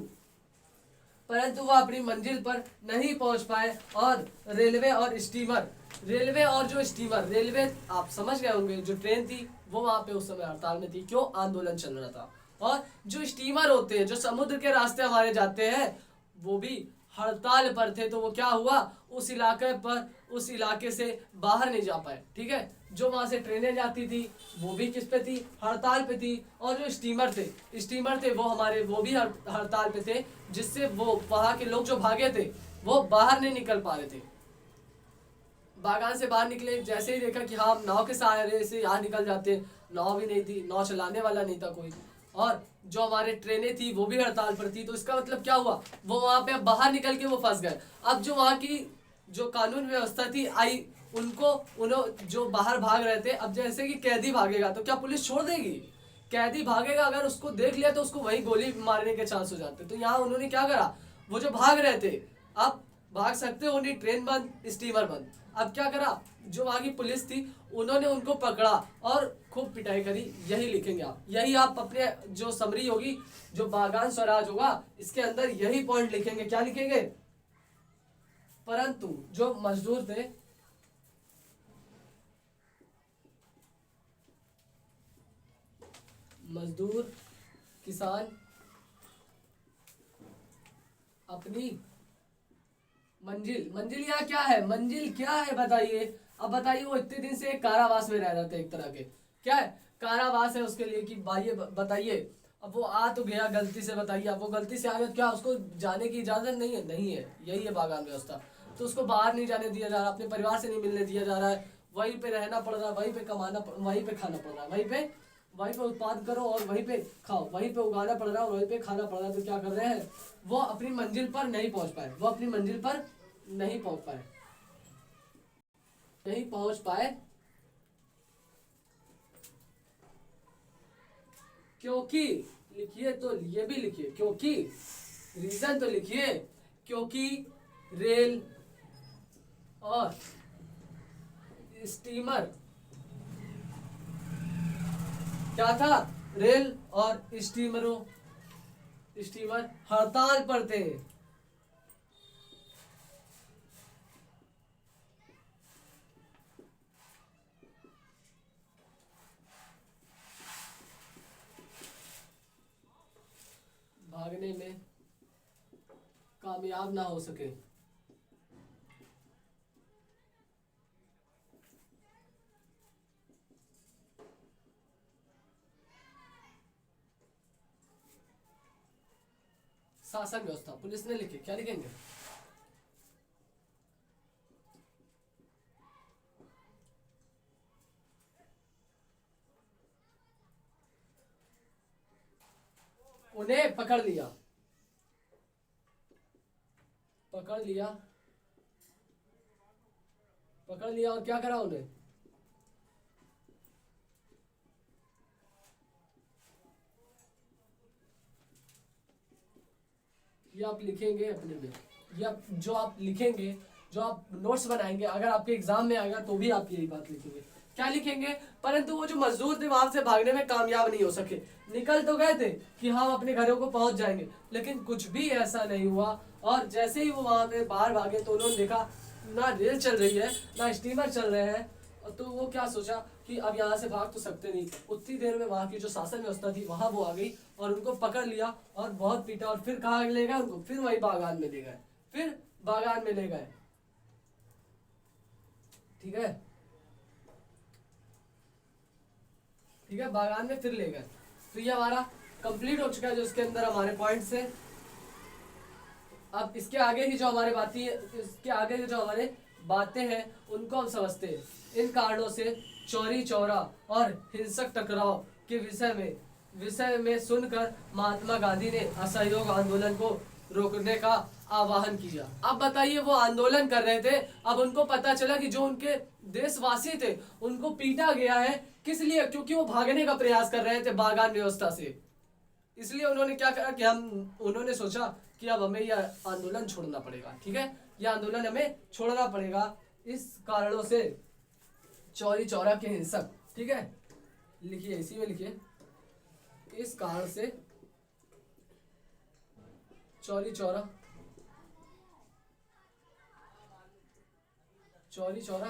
परंतु वो अपनी मंजिल पर नहीं पहुंच पाए। और रेलवे और स्टीमर, रेलवे और जो स्टीमर, रेलवे आप समझ गए होंगे, जो ट्रेन थी वो वहां पे उस समय हड़ताल में थी, क्यों? आंदोलन चल रहा था। और जो स्टीमर होते हैं, जो समुद्र के रास्ते हमारे जाते हैं, वो भी हड़ताल पर थे। तो वो क्या हुआ, उस इलाके पर, उस इलाके से बाहर नहीं जा पाए, ठीक है, जो वहां से ट्रेनें जाती थी वो भी किस पे थी, हड़ताल पे थी। और जो स्टीमर थे वो हमारे, वो भी हड़ताल पे थे, जिससे वो वहां के लोग जो भागे थे वो बाहर नहीं निकल पा रहे थे। बागान से बाहर निकले, जैसे ही देखा कि हाँ, हम नाव के सहारे से यहाँ निकल जाते, नाव भी नहीं थी, नाव चलाने वाला नहीं था कोई, और जो हमारे ट्रेनें थी वो भी हड़ताल पर थी। तो इसका मतलब क्या हुआ, वो वहां पे अब बाहर निकल के वो फंस गए। अब जो वहां की जो कानून व्यवस्था थी आई, उनको उन्होंने जो बाहर भाग रहे थे, अब जैसे कि कैदी भागेगा तो क्या पुलिस छोड़ देगी? कैदी भागेगा, अगर उसको देख लिया तो उसको वही गोली मारने के चांस हो जाते। तो यहाँ उन्होंने क्या करा, वो जो भाग रहे थे, अब भाग सकते हो नहीं, ट्रेन बंद, स्टीमर बंद, अब क्या करा, जो वहां की पुलिस थी उन्होंने उनको पकड़ा और खूब पिटाई करी। यही लिखेंगे आप, यही आप अपने जो समरी होगी, जो बागान स्वराज होगा, इसके अंदर यही पॉइंट लिखेंगे। क्या लिखेंगे? परंतु जो मजदूर थे, मजदूर किसान अपनी मंजिल, मंजिल यहाँ क्या है, मंजिल क्या है बताइए? अब बताइए, वो इतने दिन से एक कारावास में रह रहे थे, एक तरह के, क्या है, कारावास है उसके लिए कि भाई बताइए। अब वो आ तो गया गलती से, बताइए, अब वो गलती से आ गया, क्या उसको जाने की इजाजत नहीं है? नहीं है, यही है बागान व्यवस्था। तो उसको बाहर नहीं जाने दिया जा रहा, अपने परिवार से नहीं मिलने दिया जा रहा है, वहीं पे रहना पड़ रहा है, वहीं पे कमाना, वहीं पे खाना पड़ रहा है, वहीं पे उत्पाद करो और वहीं पे खाओ, वहीं पे उगाना पड़ रहा है और वहीं पे खाना पड़ रहा है। तो क्या कर रहे हैं, वो अपनी मंजिल पर नहीं पहुंच पाए, वो अपनी मंजिल पर नहीं पहुंच पाए, नहीं पहुंच पाए, क्योंकि, लिखिए तो ये भी लिखिए, क्योंकि, रीजन तो लिखिए, क्योंकि रेल और स्टीमर, क्या था, रेल और स्टीमर हड़ताल पर थे। भागने में कामयाब ना हो सके। शासन व्यवस्था, पुलिस ने लिखे, क्या लिखेंगे? उन्हें पकड़ लिया, पकड़ लिया, पकड़ लिया और क्या करा उन्हें, ये आप लिखेंगे अपने में, जो आप लिखेंगे, जो आप नोट्स बनाएंगे, अगर आपके एग्जाम में आएगा तो भी आप यही बात लिखेंगे। क्या लिखेंगे, परंतु वो जो मजदूर थे वहां से भागने में कामयाब नहीं हो सके। निकल तो गए थे कि हम अपने घरों को पहुंच जाएंगे, लेकिन कुछ भी ऐसा नहीं हुआ। और जैसे ही वो वहां पे बाहर भागे तो उन्होंने देखा ना रेल चल रही है ना स्टीमर चल रहे हैं। तो वो क्या सोचा कि अब यहाँ से भाग तो सकते नहीं। उतनी देर में वहां की जो शासन व्यवस्था थी वहां वो आ गई और उनको पकड़ लिया और बहुत पीटा। और फिर कहाँ ले गए उनको, फिर वही बागान में ले गए, फिर बागान में ले गए। ठीक है, ठीक है, बागान में फिर ले गए। तो ये हमारा कंप्लीट हो चुका है, जो इसके अंदर हमारे पॉइंट्स है। अब इसके आगे की जो हमारी बातें, इसके आगे की जो हमारे बातें हैं उनको हम समझते हैं। इन कारणों से चौरी चौरा और हिंसक टकराव के विषय में सुनकर महात्मा गांधी ने असहयोग आंदोलन को रोकने का आह्वान किया। अब बताइए, वो आंदोलन कर रहे थे, अब उनको पता चला कि जो उनके देशवासी थे उनको पीटा गया है। किस लिए? क्योंकि वो भागने का प्रयास कर रहे थे बागान व्यवस्था से। इसलिए उन्होंने क्या करा कि उन्होंने सोचा कि अब हमें यह आंदोलन छोड़ना पड़ेगा। ठीक है, यह आंदोलन हमें छोड़ना पड़ेगा। इस कारणों से चौरी चौरा के हिंसक, ठीक है, लिखिए, इसी में लिखिए, इस कारण से चौरी चौरा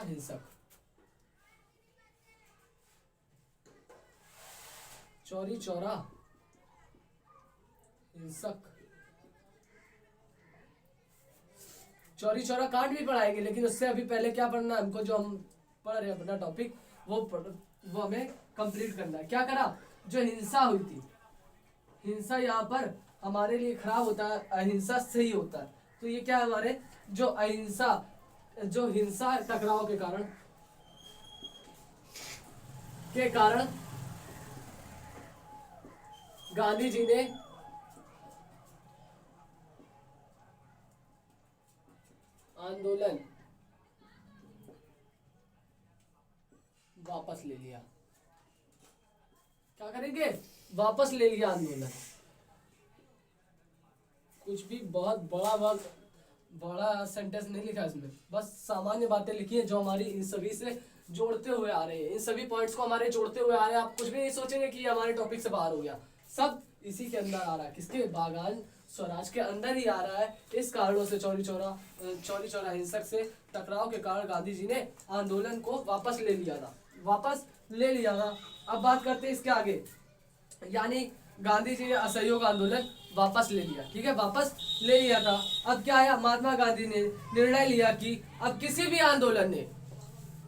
हिंसक, चौरी चौरा हिंसक। चौरी चौरा कांड भी पढ़ाएंगे, लेकिन उससे अभी पहले क्या पढ़ना है हमको, जो हम पढ़ रहे हैं अपना टॉपिक, वो हमें कंप्लीट करना है। क्या करा? जो हिंसा हुई थी, हिंसा यहाँ पर हमारे लिए खराब होता है, अहिंसा से ही होता है। तो ये क्या है, हमारे जो अहिंसा, जो हिंसा टकराव के कारण गांधी जी ने आंदोलन वापस ले लिया। क्या करेंगे? वापस ले लिया आंदोलन। कुछ भी बहुत बड़ा सेंटेंस नहीं लिखा इसमें, बस सामान्य बातें लिखी है जो हमारी इन सभी से जोड़ते हुए आ रहे हैं। इन सभी पॉइंट्स को हमारे जोड़ते हुए आ रहे हैं। आप कुछ भी नहीं सोचेंगे कि हमारे टॉपिक से बाहर हो गया, सब इसी के अंदर आ रहा है। किसके? बागान स्वराज के अंदर ही आ रहा है। इस कारणों से चौरी चौरा हिंसक से टकराव के कारण गांधी जी ने आंदोलन को वापस ले लिया था। अब बात करते हैं इसके आगे, यानी गांधी जी ने असहयोग आंदोलन वापस ले लिया। ठीक है, वापस ले लिया था। अब क्या है, महात्मा गांधी ने निर्णय लिया कि अब किसी भी आंदोलन ने,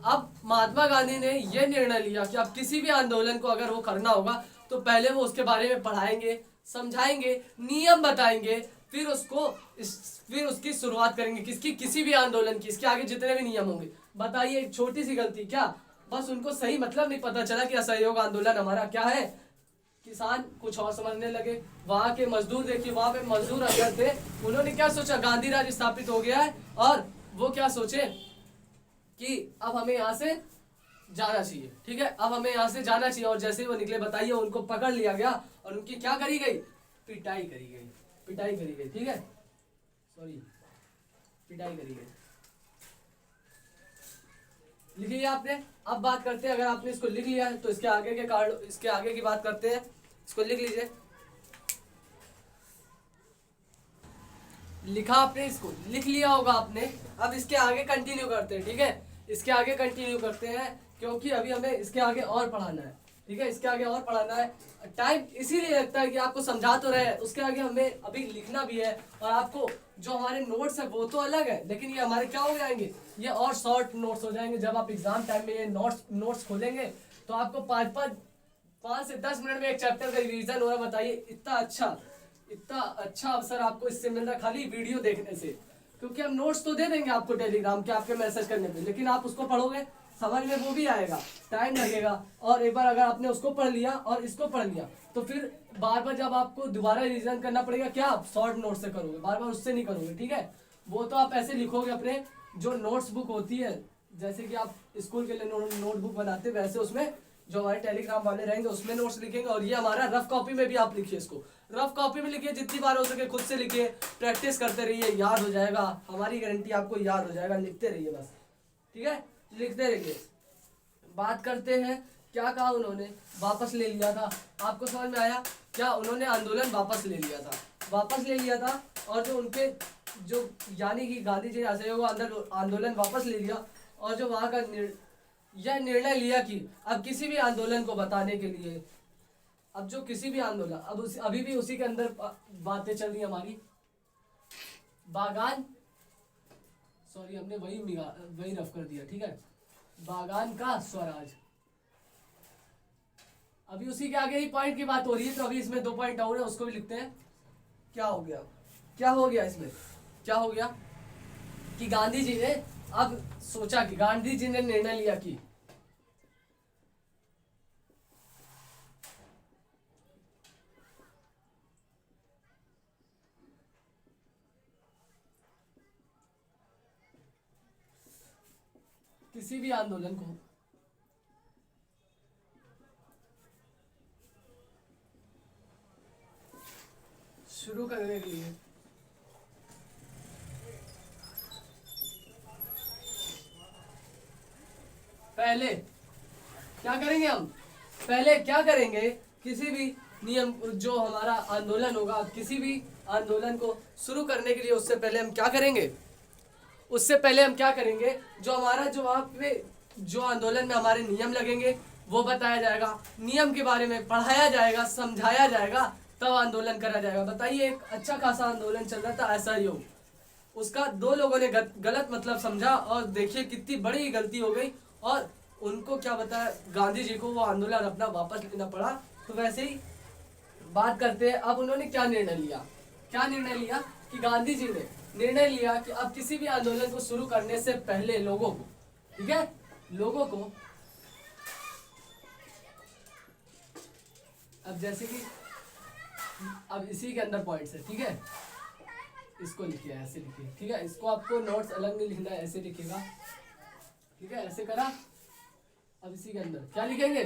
अब महात्मा गांधी ने यह निर्णय लिया कि अब किसी भी आंदोलन को अगर वो करना होगा तो पहले वो उसके बारे में पढ़ाएंगे, समझाएंगे, नियम बताएंगे, फिर उसकी शुरुआत करेंगे। किसी भी आंदोलन की। इसके आगे जितने भी नियम होंगे। बताइए, एक छोटी सी गलती, क्या बस उनको सही मतलब नहीं पता चला कि असहयोग आंदोलन हमारा क्या है? किसान कुछ और समझने लगे। वहां के मजदूर देखिए, वहां पे मजदूर अगर थे, उन्होंने क्या सोचा, गांधी राज स्थापित हो गया है और वो क्या सोचे कि अब हमें यहाँ से जाना चाहिए। ठीक है, अब हमें यहाँ से जाना चाहिए। और जैसे ही वो निकले, बताइए, उनको पकड़ लिया गया और उनकी क्या करी गई? पिटाई करी गई। ठीक है, पिटाई करी गई। लिख लिया आपने? अब बात करते हैं, अगर आपने इसको लिख लिया है तो इसके आगे के कारण, इसके आगे की बात करते हैं। इसको लिख लीजिए। लिखा आपने? इसको लिख लिया होगा आपने। अब इसके आगे कंटिन्यू करते हैं। ठीक है, इसके आगे कंटिन्यू करते हैं, क्योंकि अभी हमें इसके आगे और पढ़ाना है। ठीक है, इसके आगे और पढ़ाना है। टाइम इसीलिए लगता है कि आपको समझा तो रहे, उसके आगे हमें अभी लिखना भी है। और आपको जो हमारे नोट्स है वो तो अलग है, लेकिन ये हमारे क्या हो जाएंगे, ये और शॉर्ट नोट्स हो जाएंगे। जब आप एग्जाम टाइम में ये नोट्स खोलेंगे तो आपको 5 से 10 मिनट में एक चैप्टर का रिवीजन हो रहा है। बताइए, इतना अच्छा अवसर आपको इससे मिल रहा है खाली वीडियो देखने से। क्योंकि हम नोट्स तो दे देंगे आपको टेलीग्राम के, आपके मैसेज करने पे, लेकिन आप उसको पढ़ोगे, समझ में वो भी आएगा, टाइम लगेगा। और एक बार अगर आपने उसको पढ़ लिया और इसको पढ़ लिया तो फिर बार बार जब आपको दोबारा रिवीजन करना पड़ेगा, क्या आप शॉर्ट नोट से करोगे, बार बार उससे नहीं करोगे, ठीक है। वो तो आप ऐसे लिखोगे अपने जो नोट्स बुक होती है, जैसे कि आप स्कूल के लिए नोटबुक बनाते हैं, वैसे उसमें जो हमारे टेलीग्राम वाले रहेंगे उसमें नोट्स लिखेंगे। और ये हमारा रफ कॉपी में भी आप लिखिए, इसको रफ कॉपी में लिखिए, जितनी बार हो सके खुद से लिखिए, प्रैक्टिस करते रहिए, याद हो जाएगा, हमारी गारंटी आपको याद हो जाएगा। लिखते रहिए बस, ठीक है, लिखते रहिए। बात करते हैं, क्या कहा उन्होंने, वापस ले लिया था, आपको समझ में आया क्या, उन्होंने आंदोलन वापस ले लिया था, वापस ले लिया था। और जो उनके जो यानी कि गांधी जी असहयोग आंदोलन वापस ले लिया, और जो वहां का यह निर्णय लिया कि अब किसी भी आंदोलन को बताने के लिए, अब जो किसी भी आंदोलन, अब अभी भी उसी के अंदर बातें चल रही हमारी, बागान, सॉरी हमने वही रफ कर दिया, ठीक है, बागान का स्वराज, अभी उसी के आगे ही पॉइंट की बात हो रही है, तो अभी इसमें 2 पॉइंट और है, उसको भी लिखते हैं। क्या हो गया, क्या हो गया इसमें, क्या हो गया कि गांधी जी ने अब सोचा कि गांधी जी ने निर्णय लिया कि किसी भी आंदोलन को शुरू करने के लिए पहले क्या करेंगे, हम पहले क्या करेंगे, किसी भी नियम, जो हमारा आंदोलन होगा, किसी भी आंदोलन को शुरू करने के लिए उससे पहले हम क्या करेंगे, उससे पहले हम क्या करेंगे, जो हमारा जो वहाँ पे जो आंदोलन में हमारे नियम लगेंगे वो बताया जाएगा, नियम के बारे में पढ़ाया जाएगा, समझाया जाएगा, तब आंदोलन करा जाएगा। बताइए, एक अच्छा खासा आंदोलन चल रहा था असहयोग, उसका 2 लोगों ने गलत मतलब समझा, और देखिए कितनी बड़ी गलती हो गई, और उनको क्या बताया, गांधी जी को वो आंदोलन अपना वापस लेना पड़ा। तो वैसे ही बात करते हैं, अब उन्होंने क्या निर्णय लिया, क्या निर्णय लिया कि गांधी जी ने निर्णय लिया कि अब किसी भी आंदोलन को शुरू करने से पहले लोगों को, ठीक है, लोगों को, अब जैसे कि अब इसी के अंदर पॉइंट्स है, ठीक है, इसको लिखिए, ऐसे लिखिए, ठीक है, इसको आपको नोट्स अलग नहीं लिखना है, ऐसे लिखिएगा, ठीक है, ऐसे करा। अब इसी के अंदर क्या लिखेंगे,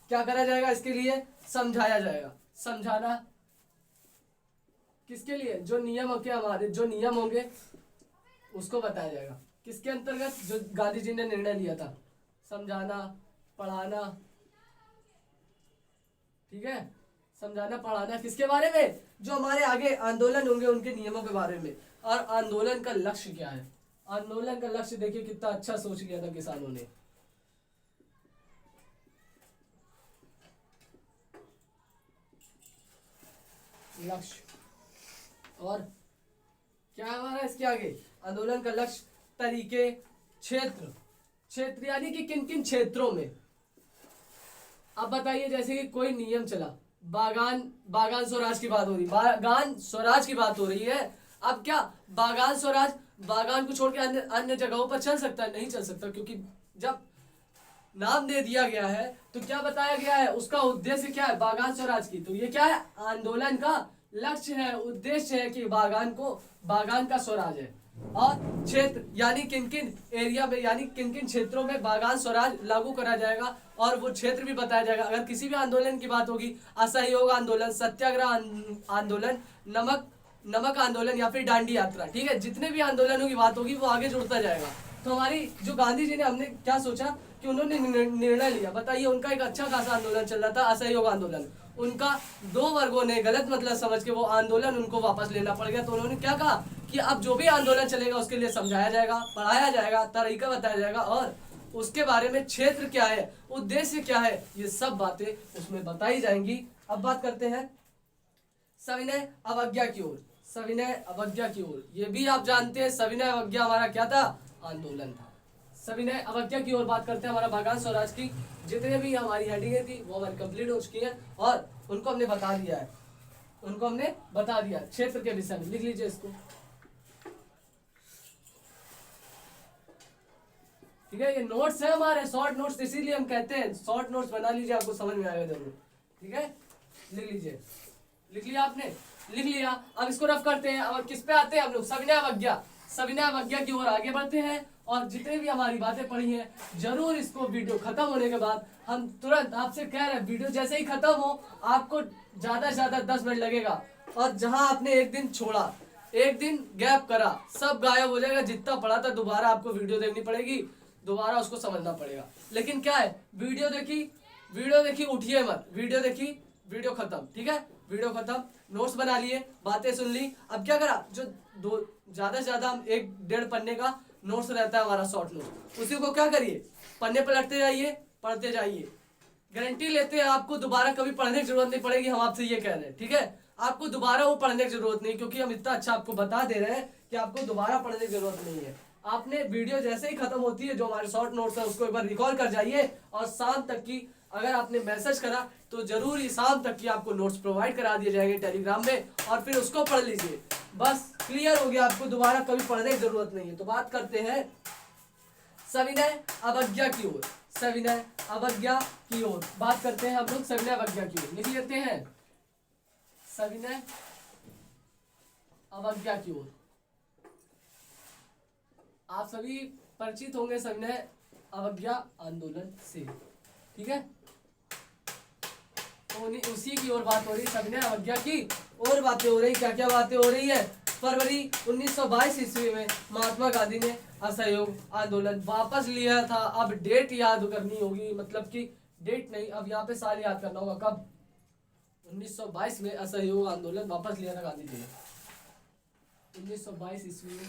क्या करा जाएगा, इसके लिए समझाया जाएगा, समझाना किसके लिए, जो नियम होंगे, हमारे जो नियम होंगे उसको बताया जाएगा, किसके अंतर्गत, जो गांधी जी ने निर्णय लिया था, समझाना, पढ़ाना, ठीक है, समझाना पढ़ाना किसके बारे में, जो हमारे आगे आंदोलन होंगे उनके नियमों के बारे में। और आंदोलन का लक्ष्य क्या है, आंदोलन का लक्ष्य देखिए कितना अच्छा सोच लिया था किसानों ने, लक्ष्य, और क्या है हमारा इसके आगे, आंदोलन का लक्ष्य, तरीके, क्षेत्र, क्षेत्र यानी कि किन किन क्षेत्रों में। अब बताइए, जैसे कि कोई नियम चला, बागान स्वराज की बात हो रही, बागान स्वराज की बात हो रही है, अब क्या बागान स्वराज, बागान को छोड़ के अन्य जगहों पर चल सकता है, नहीं चल सकता, क्योंकि जब नाम दे दिया गया है तो क्या बताया गया है, उसका उद्देश्य क्या है, बागान स्वराज की, तो ये क्या है, आंदोलन का लक्ष्य है, उद्देश्य है कि बागान का स्वराज है। और क्षेत्र यानी किन किन एरिया में, यानी किन किन क्षेत्रों में बागान स्वराज लागू करा जाएगा, और वो क्षेत्र भी बताया जाएगा। अगर किसी भी आंदोलन की बात होगी, असहयोग आंदोलन, सत्याग्रह आंदोलन, नमक आंदोलन या फिर डांडी यात्रा, ठीक है, जितने भी आंदोलनों की बात होगी वो आगे जुड़ता जाएगा। तो हमारी जो गांधी जी ने, हमने क्या सोचा कि उन्होंने निर्णय लिया, बताइए, उनका एक अच्छा खासा आंदोलन चल रहा था, असहयोग आंदोलन, उनका 2 वर्गों ने गलत मतलब समझ के वो आंदोलन उनको वापस लेना पड़ गया। तो उन्होंने क्या कहा कि अब जो भी आंदोलन चलेगा उसके लिए समझाया जाएगा, पढ़ाया जाएगा, तरीका बताया जाएगा, और उसके बारे में क्षेत्र क्या है, उद्देश्य क्या है, ये सब बातें उसमें बताई जाएंगी। अब बात करते हैं सविनय अवज्ञा की ओर, सविनय अवज्ञा की ओर, ये भी आप जानते हैं, सविनय अवज्ञा हमारा क्या था, आंदोलन था। सविनय अवज्ञा की ओर बात करते हैं, हमारा बागान स्वराज की जितने भी हमारी हेडिंगें थी वो हमारी कंप्लीट हो चुकी हैं, और उनको हमने बता दिया है, उनको हमने बता दिया क्षेत्र के विषय में। लिख लीजिए इसको, ठीक है, ये नोट्स है हमारे शॉर्ट नोट्स, इसीलिए हम कहते हैं शॉर्ट नोट्स बना लीजिए, आपको समझ में आएगा जरूर। ठीक है, लिख लीजिए। लिख लिया आपने? लिख लिया। अब इसको रफ करते हैं। अब किस पे आते हैं हम लोग? सविनय अवज्ञा। सविनय अवज्ञा की ओर आगे बढ़ते हैं और जितने भी हमारी बातें पढ़ी हैं जरूर इसको वीडियो खत्म होने के बाद हम तुरंत आपसे कह रहे हैं, वीडियो जैसे ही खत्म हो आपको ज्यादा से ज्यादा 10 मिनट लगेगा, और जहां आपने एक दिन छोड़ा, एक दिन गैप करा, सब गायब हो जाएगा। जितना पढ़ा था दोबारा आपको वीडियो देखनी पड़ेगी, दोबारा उसको समझना पड़ेगा। लेकिन क्या है, वीडियो देखी उठिए मत, वीडियो देखी वीडियो खत्म। ठीक है, वीडियो खत्म, नोट्स बना लिए, बातें सुन ली। अब क्या करा, जो दो ज्यादा से ज्यादा हम 1-1.5 पन्ने का नोट्स रहता है हमारा शॉर्ट नोट, उसी को क्या करिए, पन्ने पलटते जाइए, पढ़ते जाइए। गारंटी लेते हैं आपको दोबारा कभी पढ़ने की जरूरत नहीं पड़ेगी, हम आपसे ये कह रहे हैं। ठीक है, आपको दोबारा वो पढ़ने की जरूरत नहीं, क्योंकि हम इतना अच्छा आपको बता दे रहे हैं कि आपको दोबारा पढ़ने की जरूरत नहीं है। आपने वीडियो जैसे ही खत्म होती है, जो हमारे शॉर्ट नोट्स है उसको एक बार रिकॉल कर जाइए, और शाम तक की अगर आपने मैसेज करा तो जरूर ही शाम तक की आपको नोट्स प्रोवाइड करा दिए जाएंगे टेलीग्राम में, और फिर उसको पढ़ लीजिए। बस क्लियर हो गया, आपको दोबारा कभी पढ़ने की जरूरत नहीं है। तो बात करते हैं सविनय अवज्ञा की ओर। सविनय अवज्ञा की ओर बात करते हैं हम लोग, सविनय अवज्ञा की ओर लिख लेते हैं, सविनय अवज्ञा की ओर। आप सभी परिचित होंगे सविनय अवज्ञा आंदोलन से। ठीक है, तो उसी की ओर बात हो रही, सविनय अवज्ञा की और बातें हो रही। क्या क्या बातें हो रही है? फरवरी 1922 ईस्वी में महात्मा गांधी ने असहयोग आंदोलन वापस लिया था। अब डेट याद करनी होगी, मतलब कि डेट नहीं, अब यहाँ पे साल याद करना होगा। कब? 1922 में असहयोग आंदोलन वापस लिया था गांधी जी ने। 1922 ईस्वी में,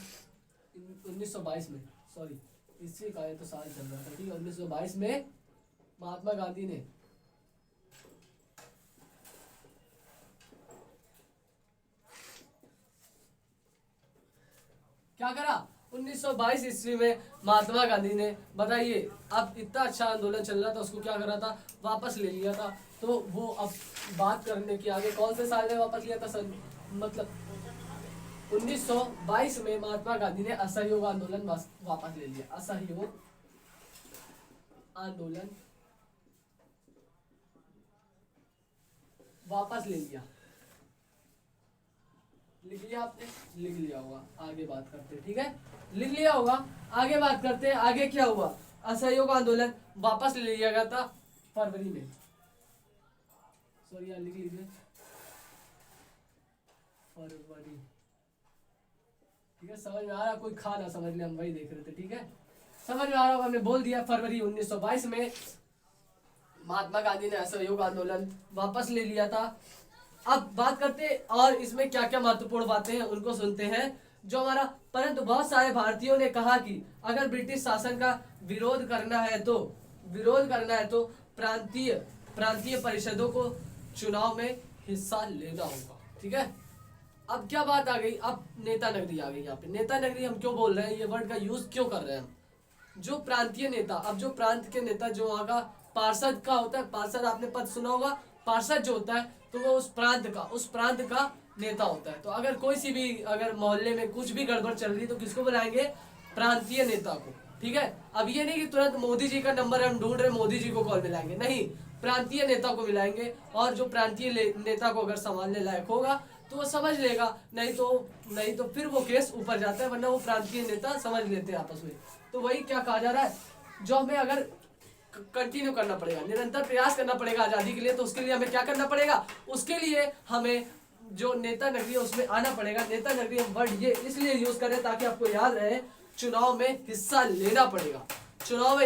1922 में, सॉरी ईस्वी का है तो साल चल रहा था। ठीक है, 1922 में महात्मा गांधी ने क्या करा? 1922 ईस्वी में महात्मा गांधी ने, बताइए, अब इतना अच्छा आंदोलन चल रहा था, उसको क्या करा था? वापस ले लिया था। तो वो अब बात करने की आगे कौन से साल में वापस लिया था सर? मतलब 1922 में महात्मा गांधी ने असहयोग आंदोलन वापस ले लिया। असहयोग आंदोलन वापस ले लिया। लिख लिया आपने? लिख लिया होगा, आगे बात करते हैं। ठीक है, लिख लिया होगा, आगे बात करते हैं। आगे क्या हुआ? असहयोग आंदोलन वापस ले लिया गया था फरवरी में, सॉरी यार लिख लीजिए, फरवरी। ठीक है, समझ में आ रहा? कोई खा ना समझ ले, हम वही देख रहे थे। ठीक है, समझ में आ रहा होगा, हमने बोल दिया फरवरी 1922 में महात्मा गांधी ने असहयोग आंदोलन वापस ले लिया था। अब बात करते और इसमें क्या क्या महत्वपूर्ण बातें हैं उनको सुनते हैं जो हमारा। परंतु बहुत सारे भारतीयों ने कहा कि अगर ब्रिटिश शासन का विरोध करना है तो प्रांतीय परिषदों को चुनाव में हिस्सा लेना होगा। ठीक है, अब क्या बात आ गई? अब नेता नगरी आ गई। यहाँ पे नेता नगरी हम क्यों बोल रहे हैं, ये वर्ड का यूज क्यों कर रहे हैं हम? जो प्रांतीय नेता, अब जो प्रांत के नेता, जो वहाँ का पार्षद का होता है, पार्षद आपने पद सुना होगा, पार्षद जो होता है तो वो उस प्रांत का नेता होता है। तो अगर कोई सी भी, अगर मोहल्ले में कुछ भी गड़बड़ चल रही है तो किसको बुलाएंगे? प्रांतीय नेता को। ठीक है, अब ये नहीं कि तुरंत मोदी जी का नंबर हम ढूंढ रहे मोदी जी को कॉल मिलाएंगे, नहीं, प्रांतीय नेता को मिलाएंगे, और जो प्रांतीय नेता को अगर संभालने लायक होगा तो वो समझ लेगा, नहीं तो फिर वो केस ऊपर जाता है, वरना वो प्रांतीय नेता समझ लेते हैं आपस में। तो वही क्या कहा जा रहा है, जो हमें अगर कंटिन्यू करना पड़ेगा, निरंतर प्रयास करना पड़ेगा आजादी के लिए, तो उसके लिए हमें क्या करना पड़ेगा? उसके लिए हमें जो नेता नगरी है उसमें आना पड़ेगा। नेता नगरी हम वर्ड ये इसलिए यूज करें ताकि आपको याद रहे, चुनाव में हिस्सा लेना पड़ेगा। चुनाव में